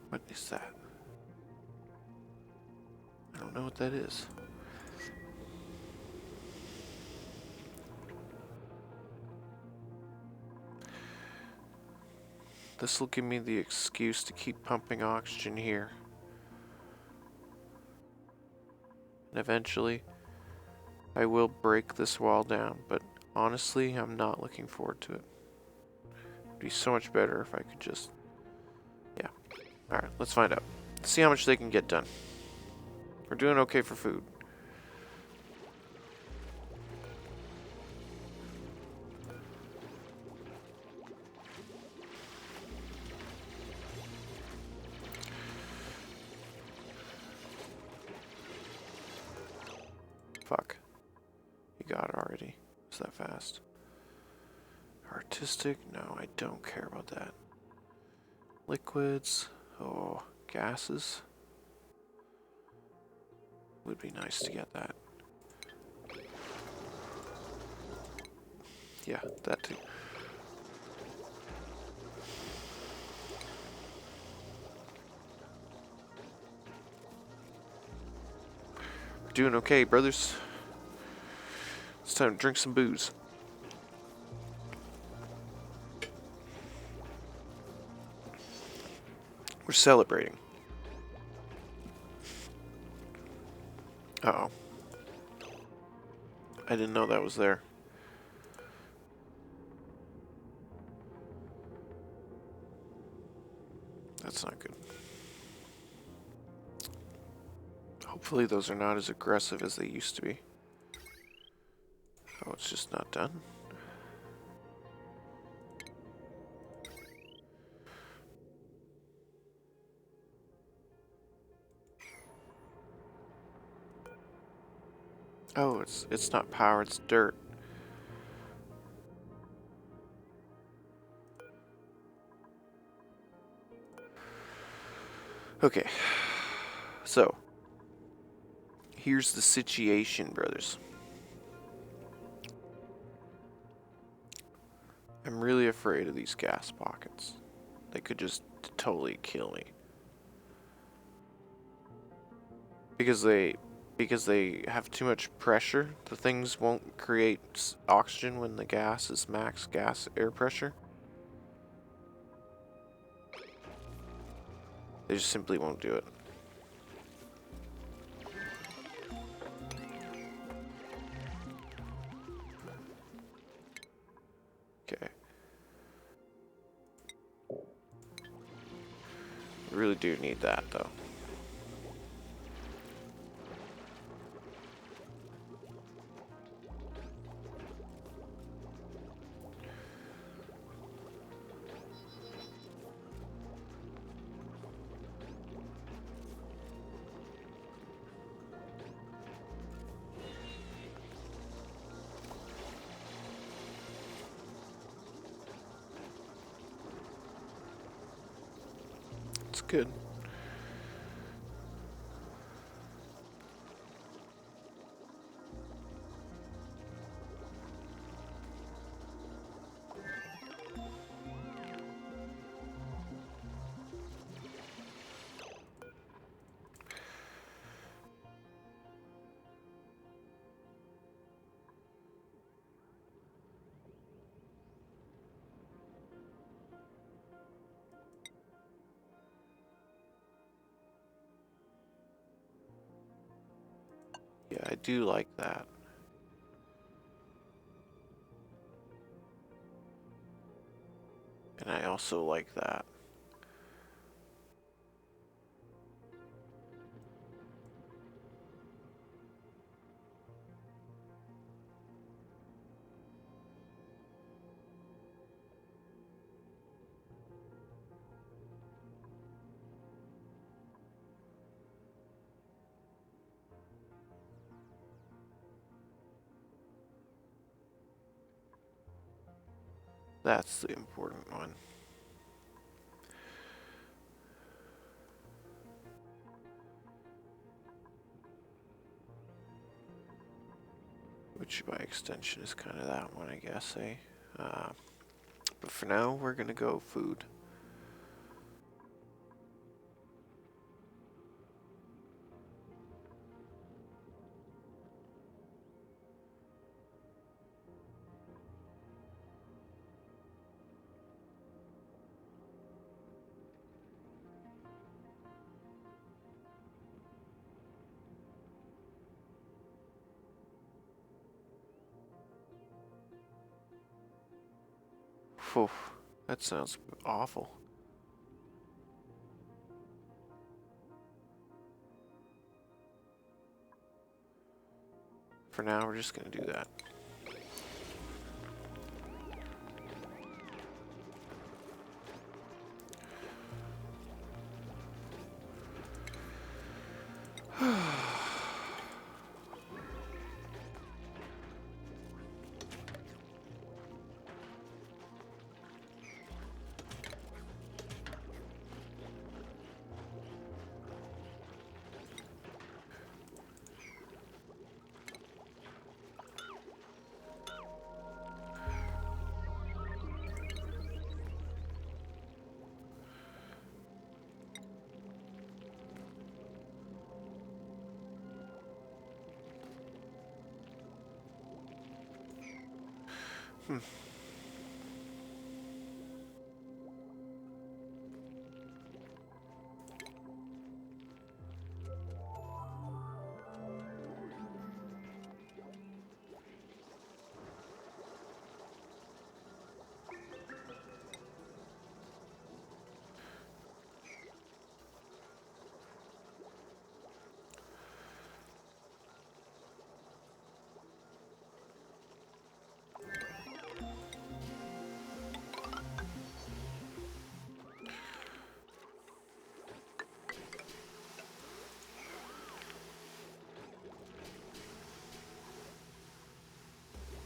Speaker 1: What is that? know what that is. This will give me the excuse to keep pumping oxygen here. And eventually, I will break this wall down, but honestly, I'm not looking forward to it. It'd be so much better if I could just... Yeah. Alright, let's find out. Let's see how much they can get done. We're doing okay for food. Fuck. You got it already. Is that fast? Artistic? No, I don't care about that. Liquids. Oh, gases. Would be nice to get that. Yeah, that too. We're doing okay, brothers. It's time to drink some booze. We're celebrating. Uh-oh. I didn't know that was there. That's not good. Hopefully those are not as aggressive as they used to be. Oh, it's just not done. Oh, it's not power, it's dirt. Okay. So, here's the situation, brothers. I'm really afraid of these gas pockets. They could just totally kill me. Because they have too much pressure, the things won't create oxygen when the gas is max gas air pressure. They just simply won't do it. Okay. We really do need that, though. It's good. Yeah, I do like that. And I also like that. That's the important one. Which by extension is kind of that one, I guess, eh? But for now, we're gonna go food. Phew, that sounds awful. For now, we're just gonna do that.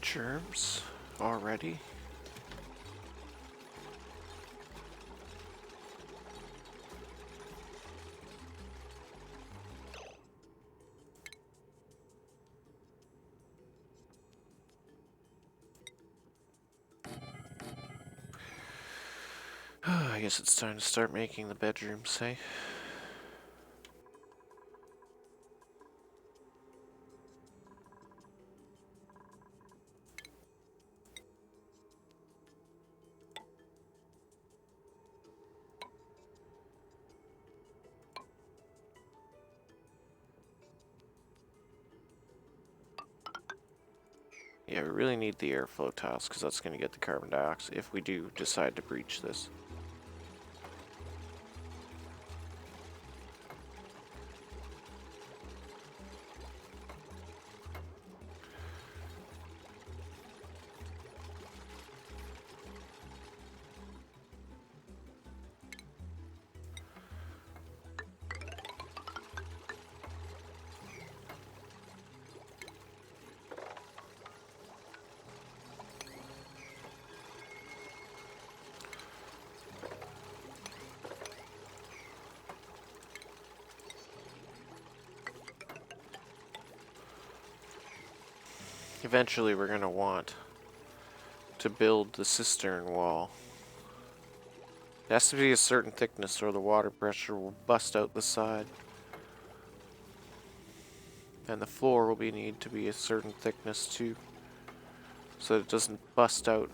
Speaker 1: Germs already? I guess it's time to start making the bedrooms, hey? Yeah, we really need the airflow tiles because that's going to get the carbon dioxide if we do decide to breach this. Eventually we're going to want to build the cistern wall. It has to be a certain thickness or the water pressure will bust out the side. And the floor will need to be a certain thickness too, so that it doesn't bust out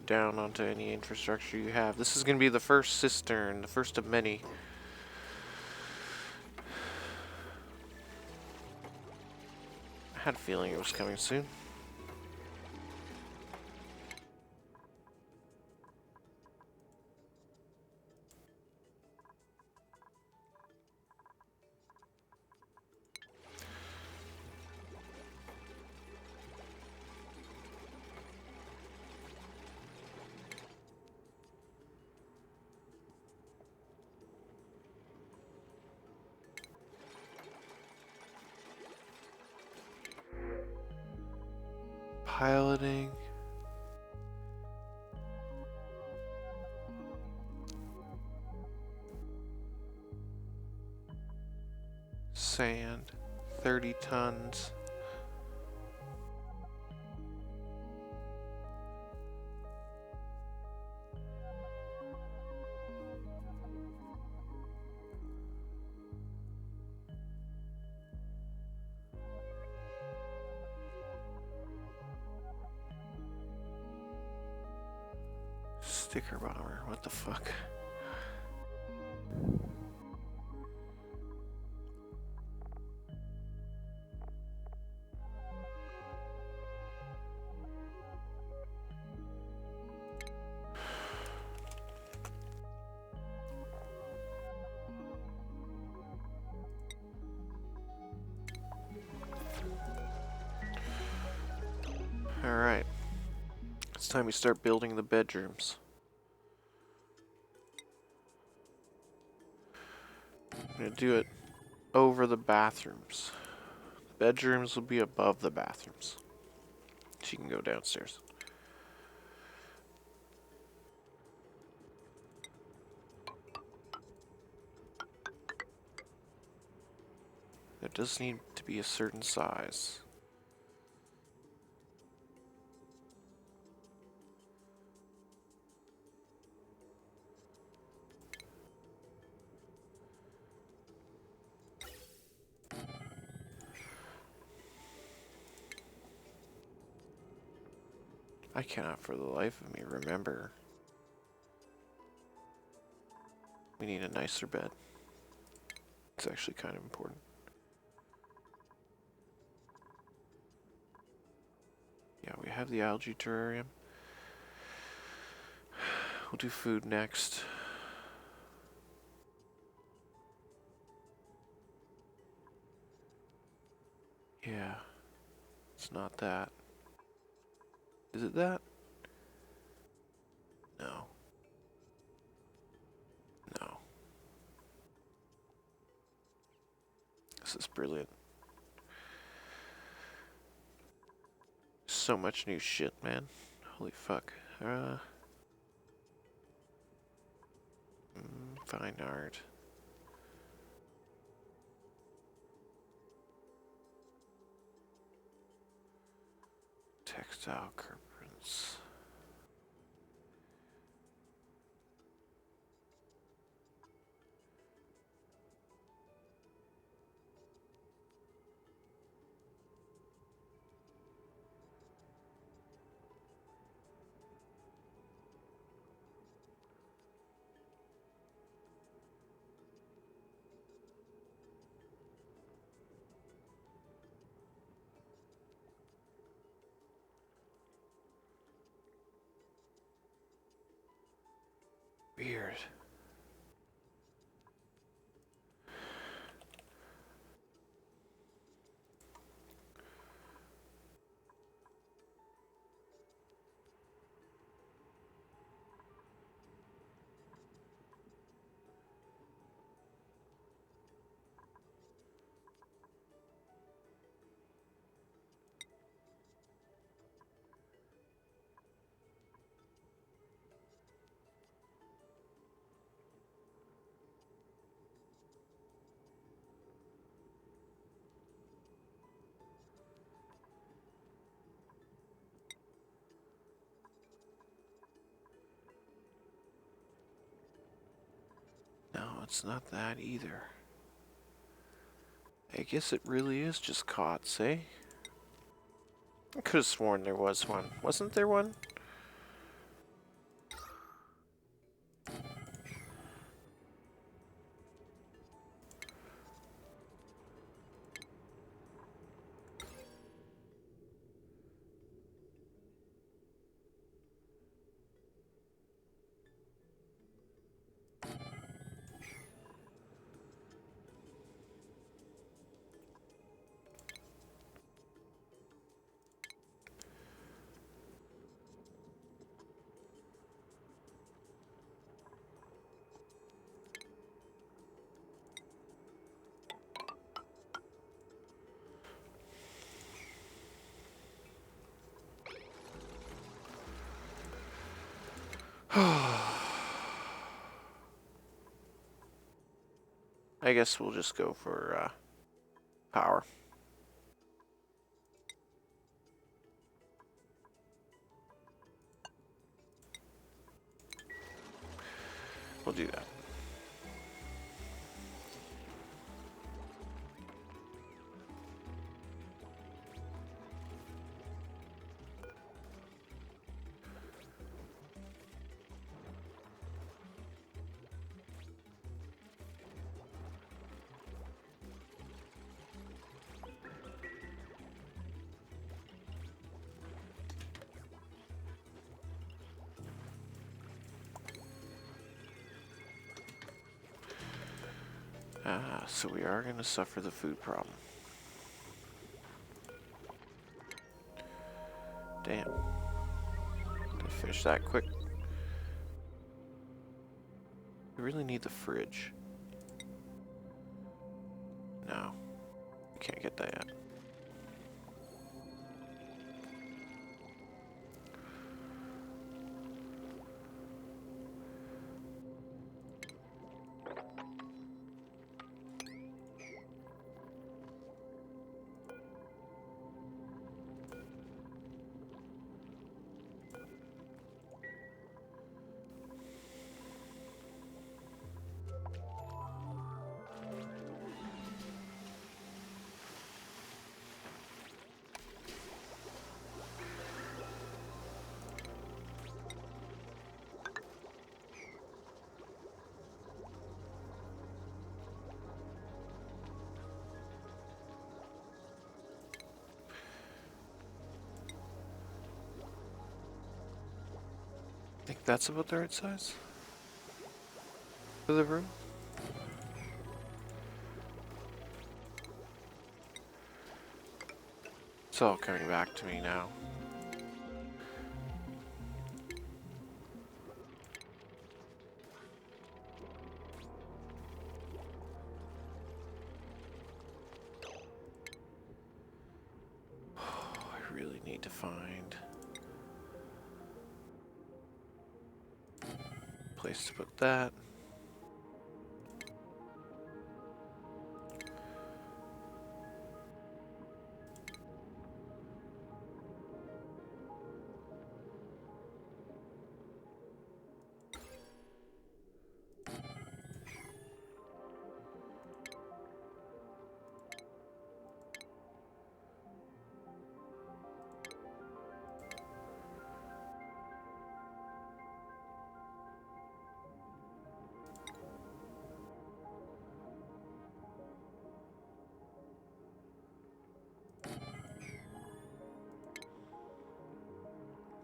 Speaker 1: down onto any infrastructure you have. This is going to be the first cistern, the first of many. I had a feeling it was coming soon. Piloting. Sand. 30 tons. Sticker bomber, what the fuck? Alright. It's time we start building the bedrooms. I'm gonna do it over the bathrooms. The bedrooms will be above the bathrooms. She can go downstairs. It does need to be a certain size. I cannot for the life of me remember. We need a nicer bed. It's actually kind of important. Yeah, we have the algae terrarium. We'll do food next. Yeah, it's not that. Is it that? No. No. This is brilliant. So much new shit, man. Holy fuck. Fine art. Textile curtains. Weird. No, it's not that either. I guess it really is just cots, eh? I could have sworn there was one. Wasn't there one? I guess we'll just go for power. We'll do that. So we are going to suffer the food problem. Damn. Did I finish that quick? We really need the fridge. No. We can't get that yet. I think that's about the right size for the room. It's all coming back to me now. I really need to find a place to put that.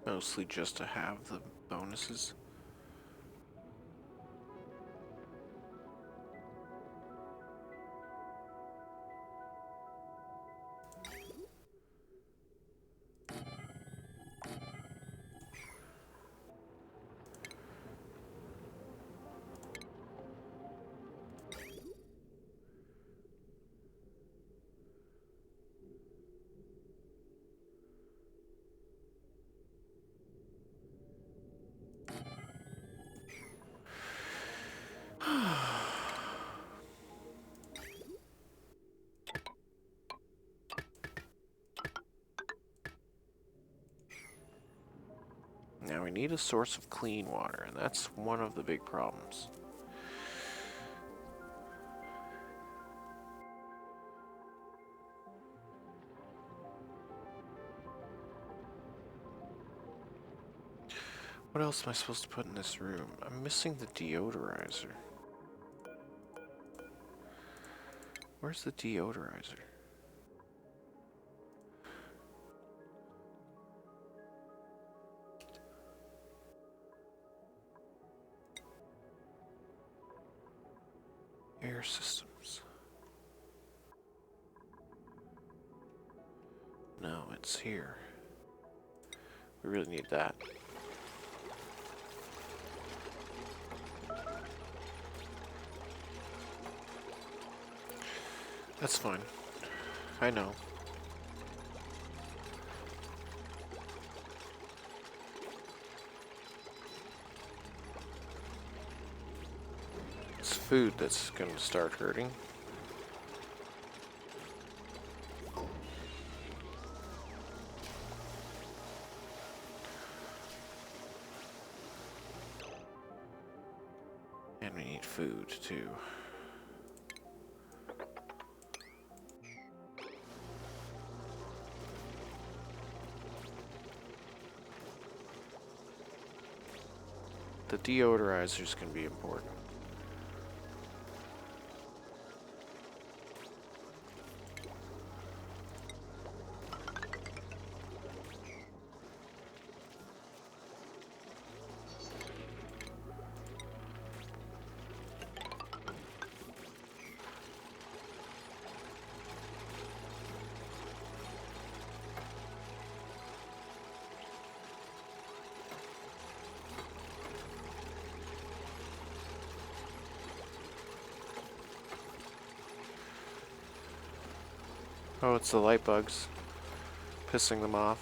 Speaker 1: Mostly just to have the bonuses. Now we need a source of clean water, and that's one of the big problems. What else am I supposed to put in this room? I'm missing the deodorizer. Where's the deodorizer? Air systems. No, it's here. We really need that. That's fine. I know. It's food that's going to start hurting. And we need food too. The deodorizers can be important. Oh, it's the light bugs. Pissing them off.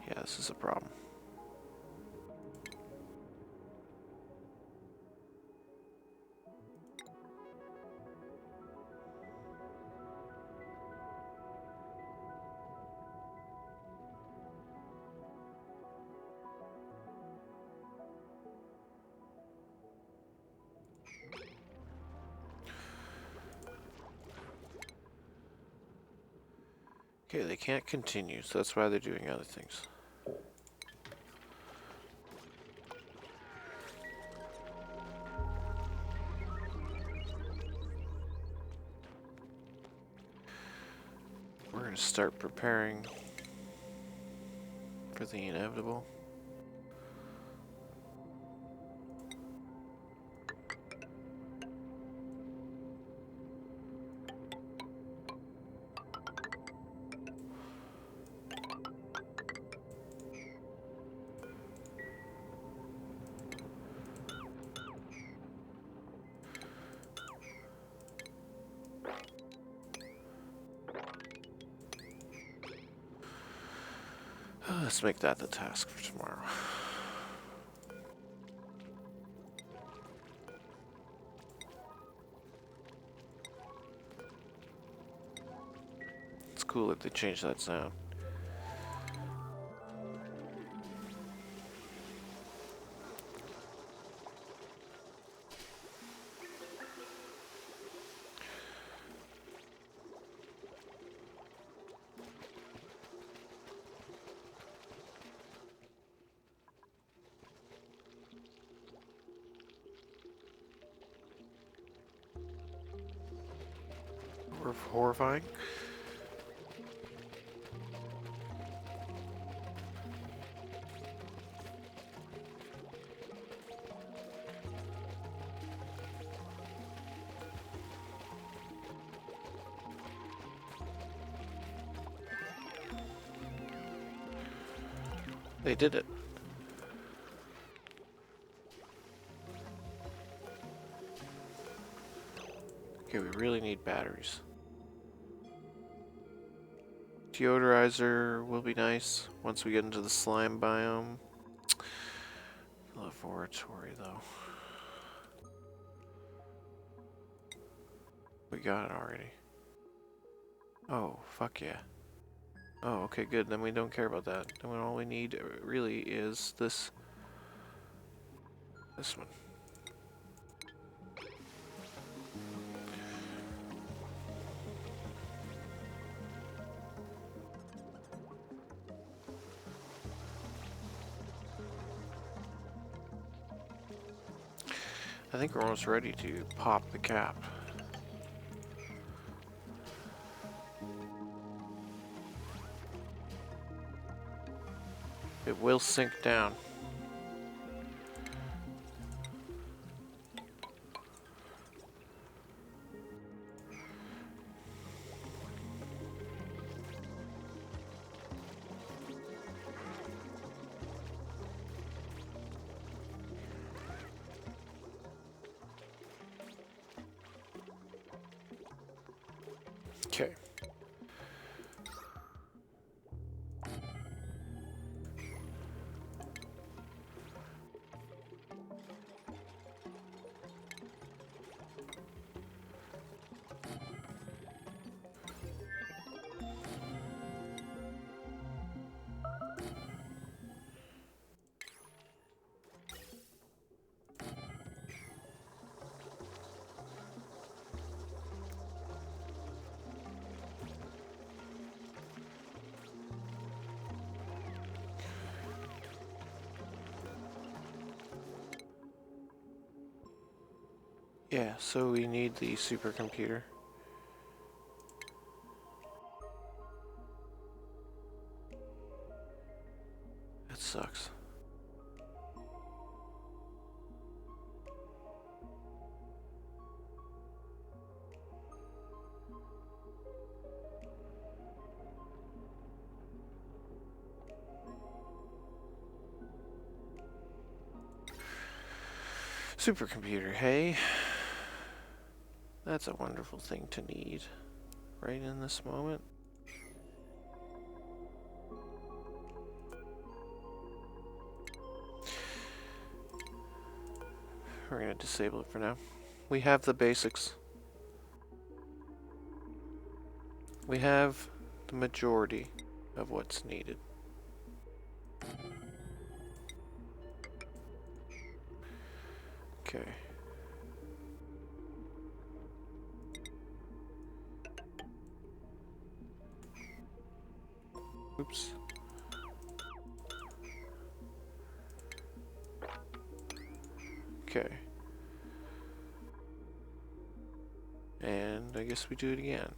Speaker 1: Yeah, this is a problem. Okay, they can't continue, so that's why they're doing other things. We're going to start preparing for the inevitable. Let's make that the task for tomorrow. It's cool that they changed that sound. Horrifying. They did it. Okay, we really need batteries. Deodorizer will be nice once we get into the slime biome. Laboratory, though. We got it already. Oh, fuck yeah. Oh, okay, good. Then we don't care about that. Then all we need really is this one. I think we're almost ready to pop the cap. It will sink down. Okay. Yeah, so we need the supercomputer. That sucks. Supercomputer, hey? That's a wonderful thing to need right in this moment. We're gonna disable it for now. We have the basics. We have the majority of what's needed. Okay. Oops. Okay. And I guess we do it again.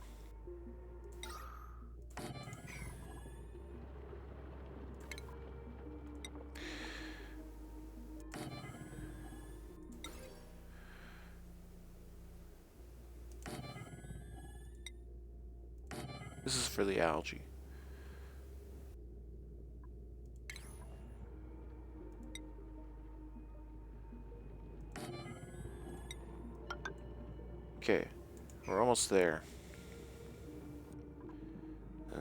Speaker 1: This is for the algae. Okay, we're almost there. Oh.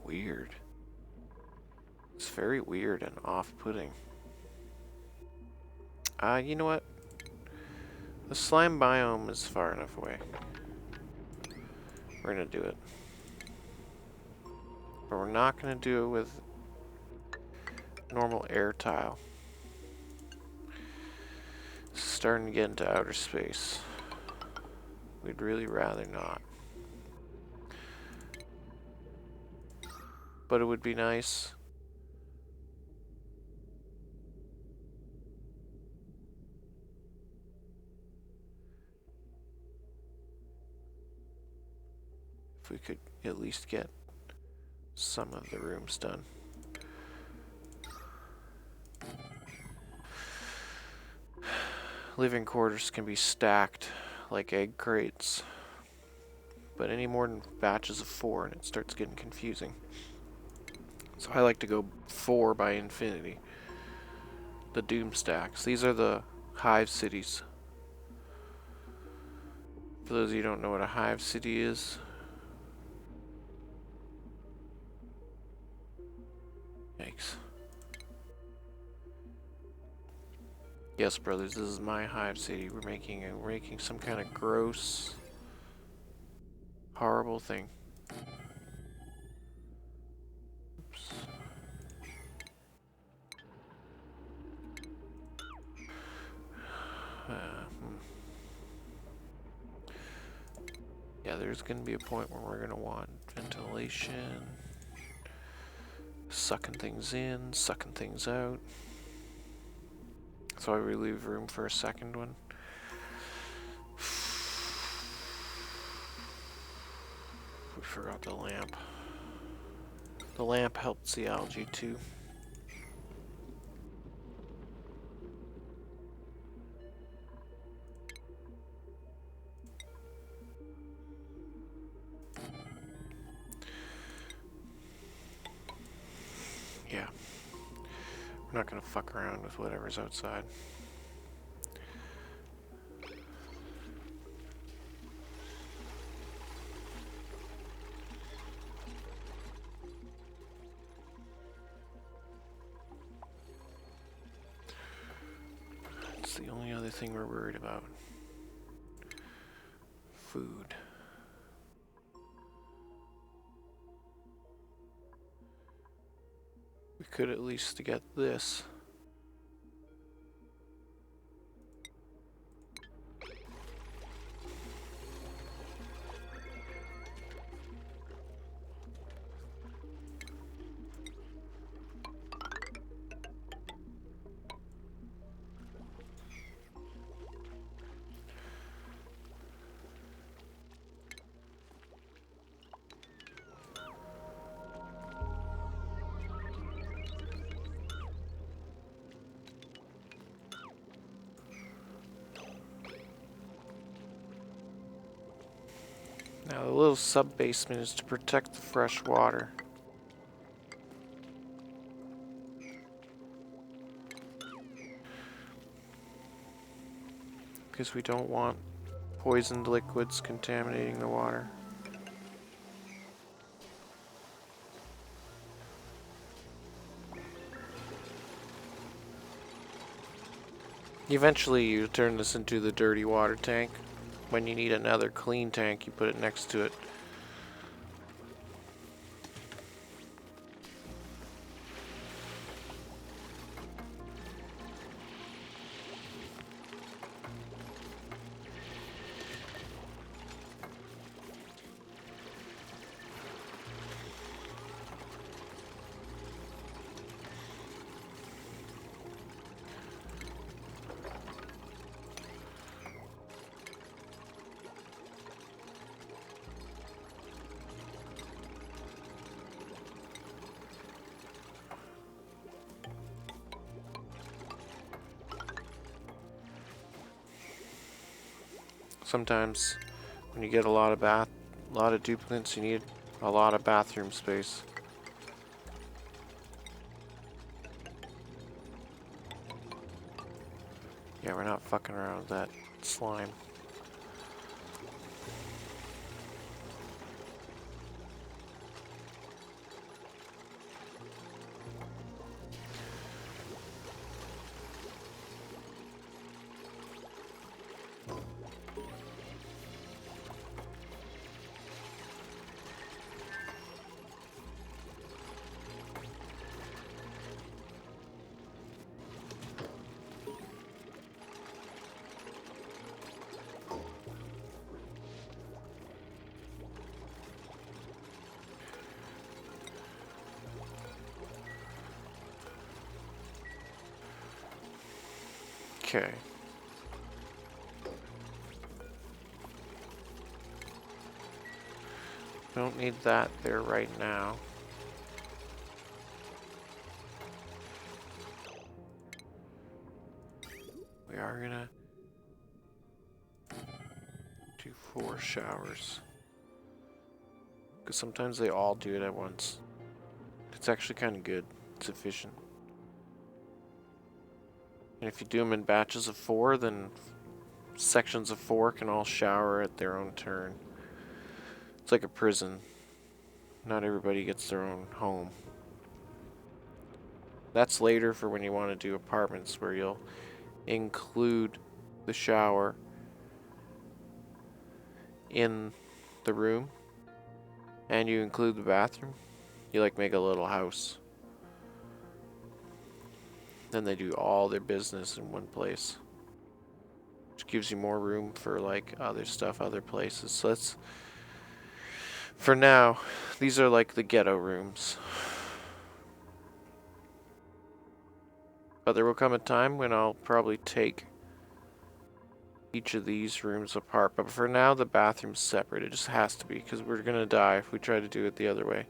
Speaker 1: Weird. It's very weird and off-putting. You know what? The slime biome is far enough away. We're gonna do it. But we're not gonna do it with normal air tile. It's starting to get into outer space. We'd really rather not. But it would be nice. If we could at least get some of the rooms done. Living quarters can be stacked like egg crates, but any more than batches of 4 and it starts getting confusing. So I like to go 4 by infinity. The doom stacks. These are the hive cities. For those of you who don't know what a hive city is, yikes. Yes, brothers, this is my hive city. We're making some kind of gross, horrible thing. Oops. Yeah, there's going to be a point where we're going to want ventilation, sucking things in, sucking things out. So I will leave room for a second one. We forgot the lamp. The lamp helps the algae too. Yeah. We're not gonna fuck around with whatever's outside. It's the only other thing we're worried about. Food. We could at least get this. Now the little sub-basement is to protect the fresh water. Because we don't want poisoned liquids contaminating the water. Eventually you turn this into the dirty water tank. When you need another clean tank, you put it next to it. Sometimes when you get a lot of duplicates, you need a lot of bathroom space. Yeah, we're not fucking around with that slime. Okay. Don't need that there right now. We are gonna do 4 showers. Because sometimes they all do it at once. It's actually kind of good. It's efficient. And if you do them in batches of 4, then sections of 4 can all shower at their own turn. It's like a prison. Not everybody gets their own home. That's later for when you want to do apartments where you'll include the shower in the room and you include the bathroom. You like make a little house. Then they do all their business in one place, which gives you more room for like other stuff, other places. So that's, for now, these are like the ghetto rooms. But there will come a time when I'll probably take each of these rooms apart. But for now, the bathroom's separate. It just has to be, because we're gonna die if we try to do it the other way.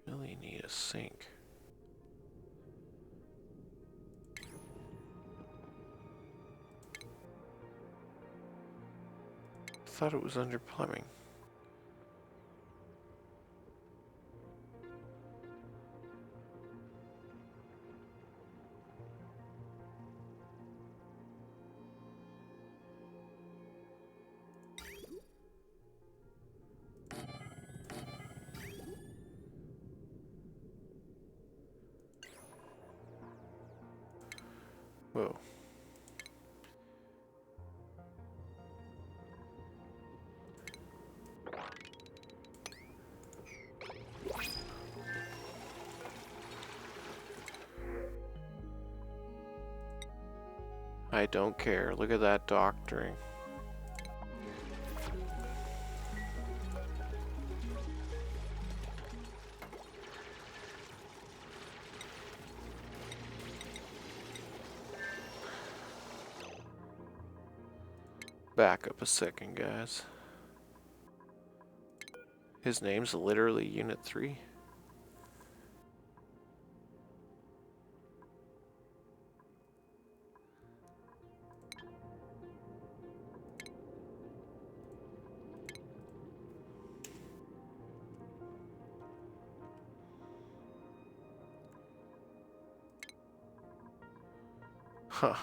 Speaker 1: Really need a sink. I thought it was under plumbing. Whoa. I don't care. Look at that doctoring. Back up a second, guys. His name's literally Unit 3. Huh.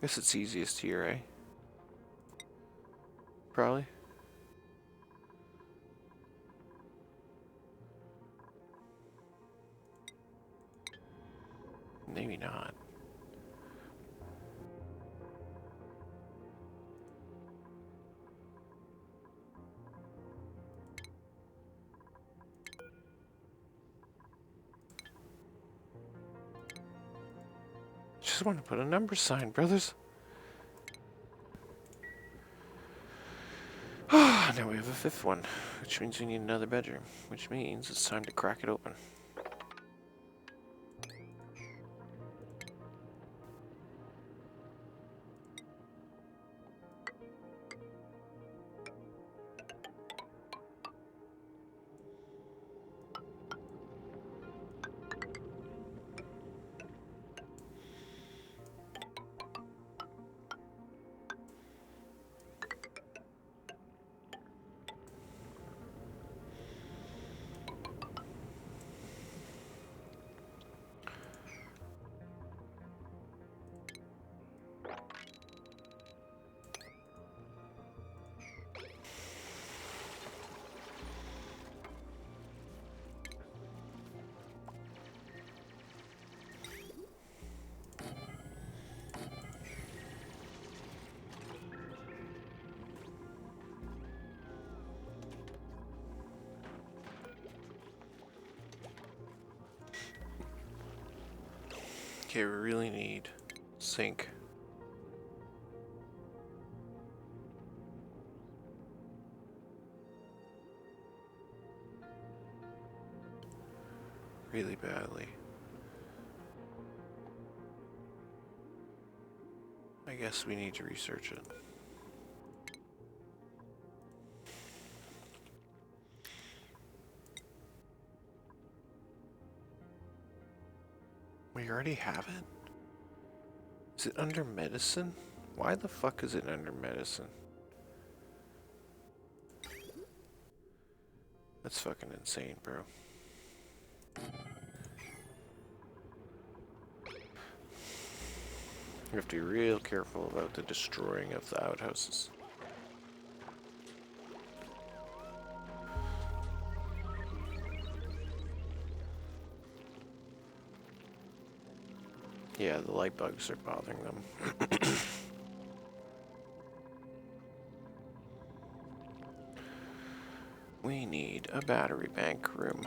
Speaker 1: Guess it's easiest here, eh? Probably. Maybe not. Just want to put a number sign, brothers. Now we have a fifth one, which means we need another bedroom, which means it's time to crack it open. Okay, we really need sink. Really badly. I guess we need to research it. We already have it? Is it under medicine? Why the fuck is it under medicine? That's fucking insane, bro. You have to be real careful about the destroying of the outhouses. Yeah, the light bugs are bothering them. We need a battery bank room.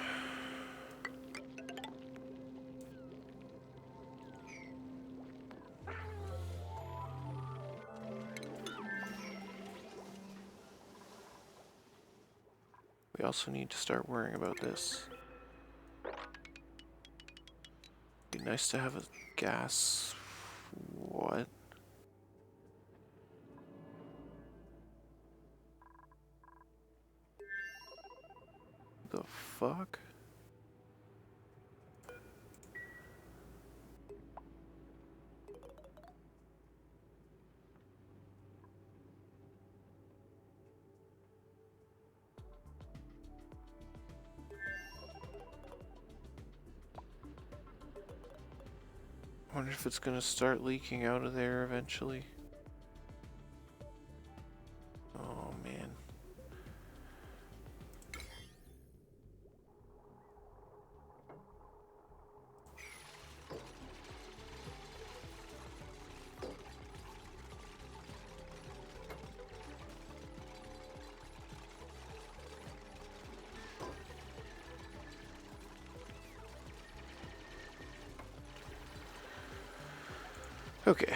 Speaker 1: We also need to start worrying about this. Be nice to have a gas. What? The fuck? I wonder if it's gonna start leaking out of there eventually. Oh man. Okay.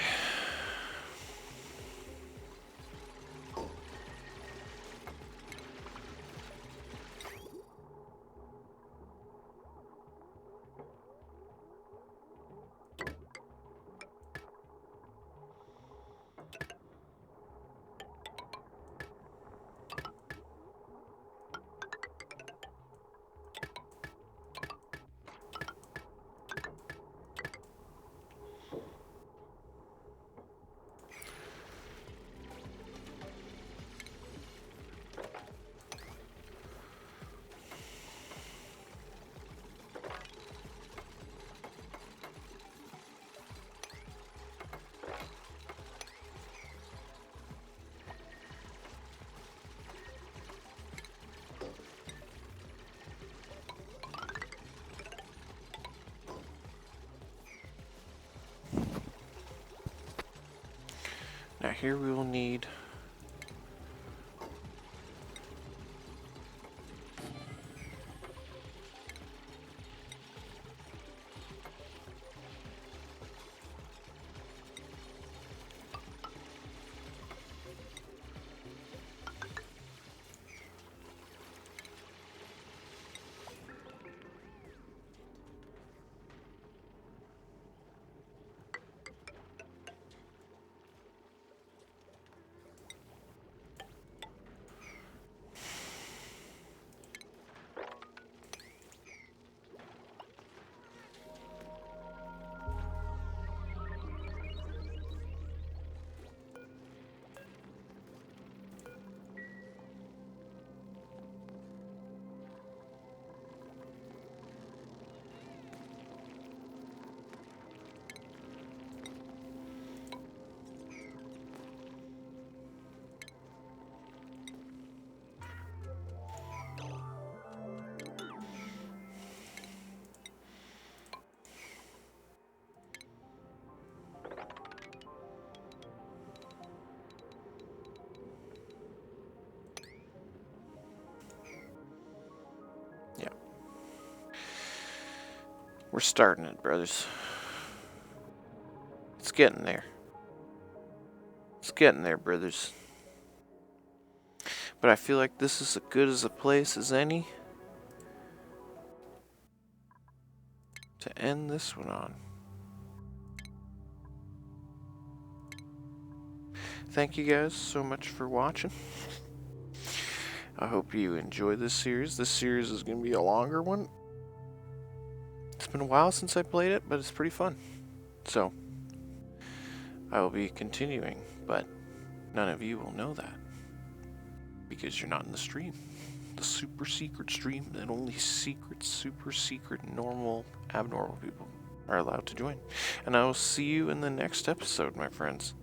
Speaker 1: here we will need... Yeah. We're starting it, brothers. It's getting there. It's getting there, brothers. But I feel like this is as good as a place as any to end this one on. Thank you guys so much for watching. I hope you enjoy this series. This series is going to be a longer one. It's been a while since I played it, but it's pretty fun. So, I will be continuing, but none of you will know that. Because you're not in the stream. The super secret stream that only secret, super secret, normal, abnormal people are allowed to join. And I will see you in the next episode, my friends.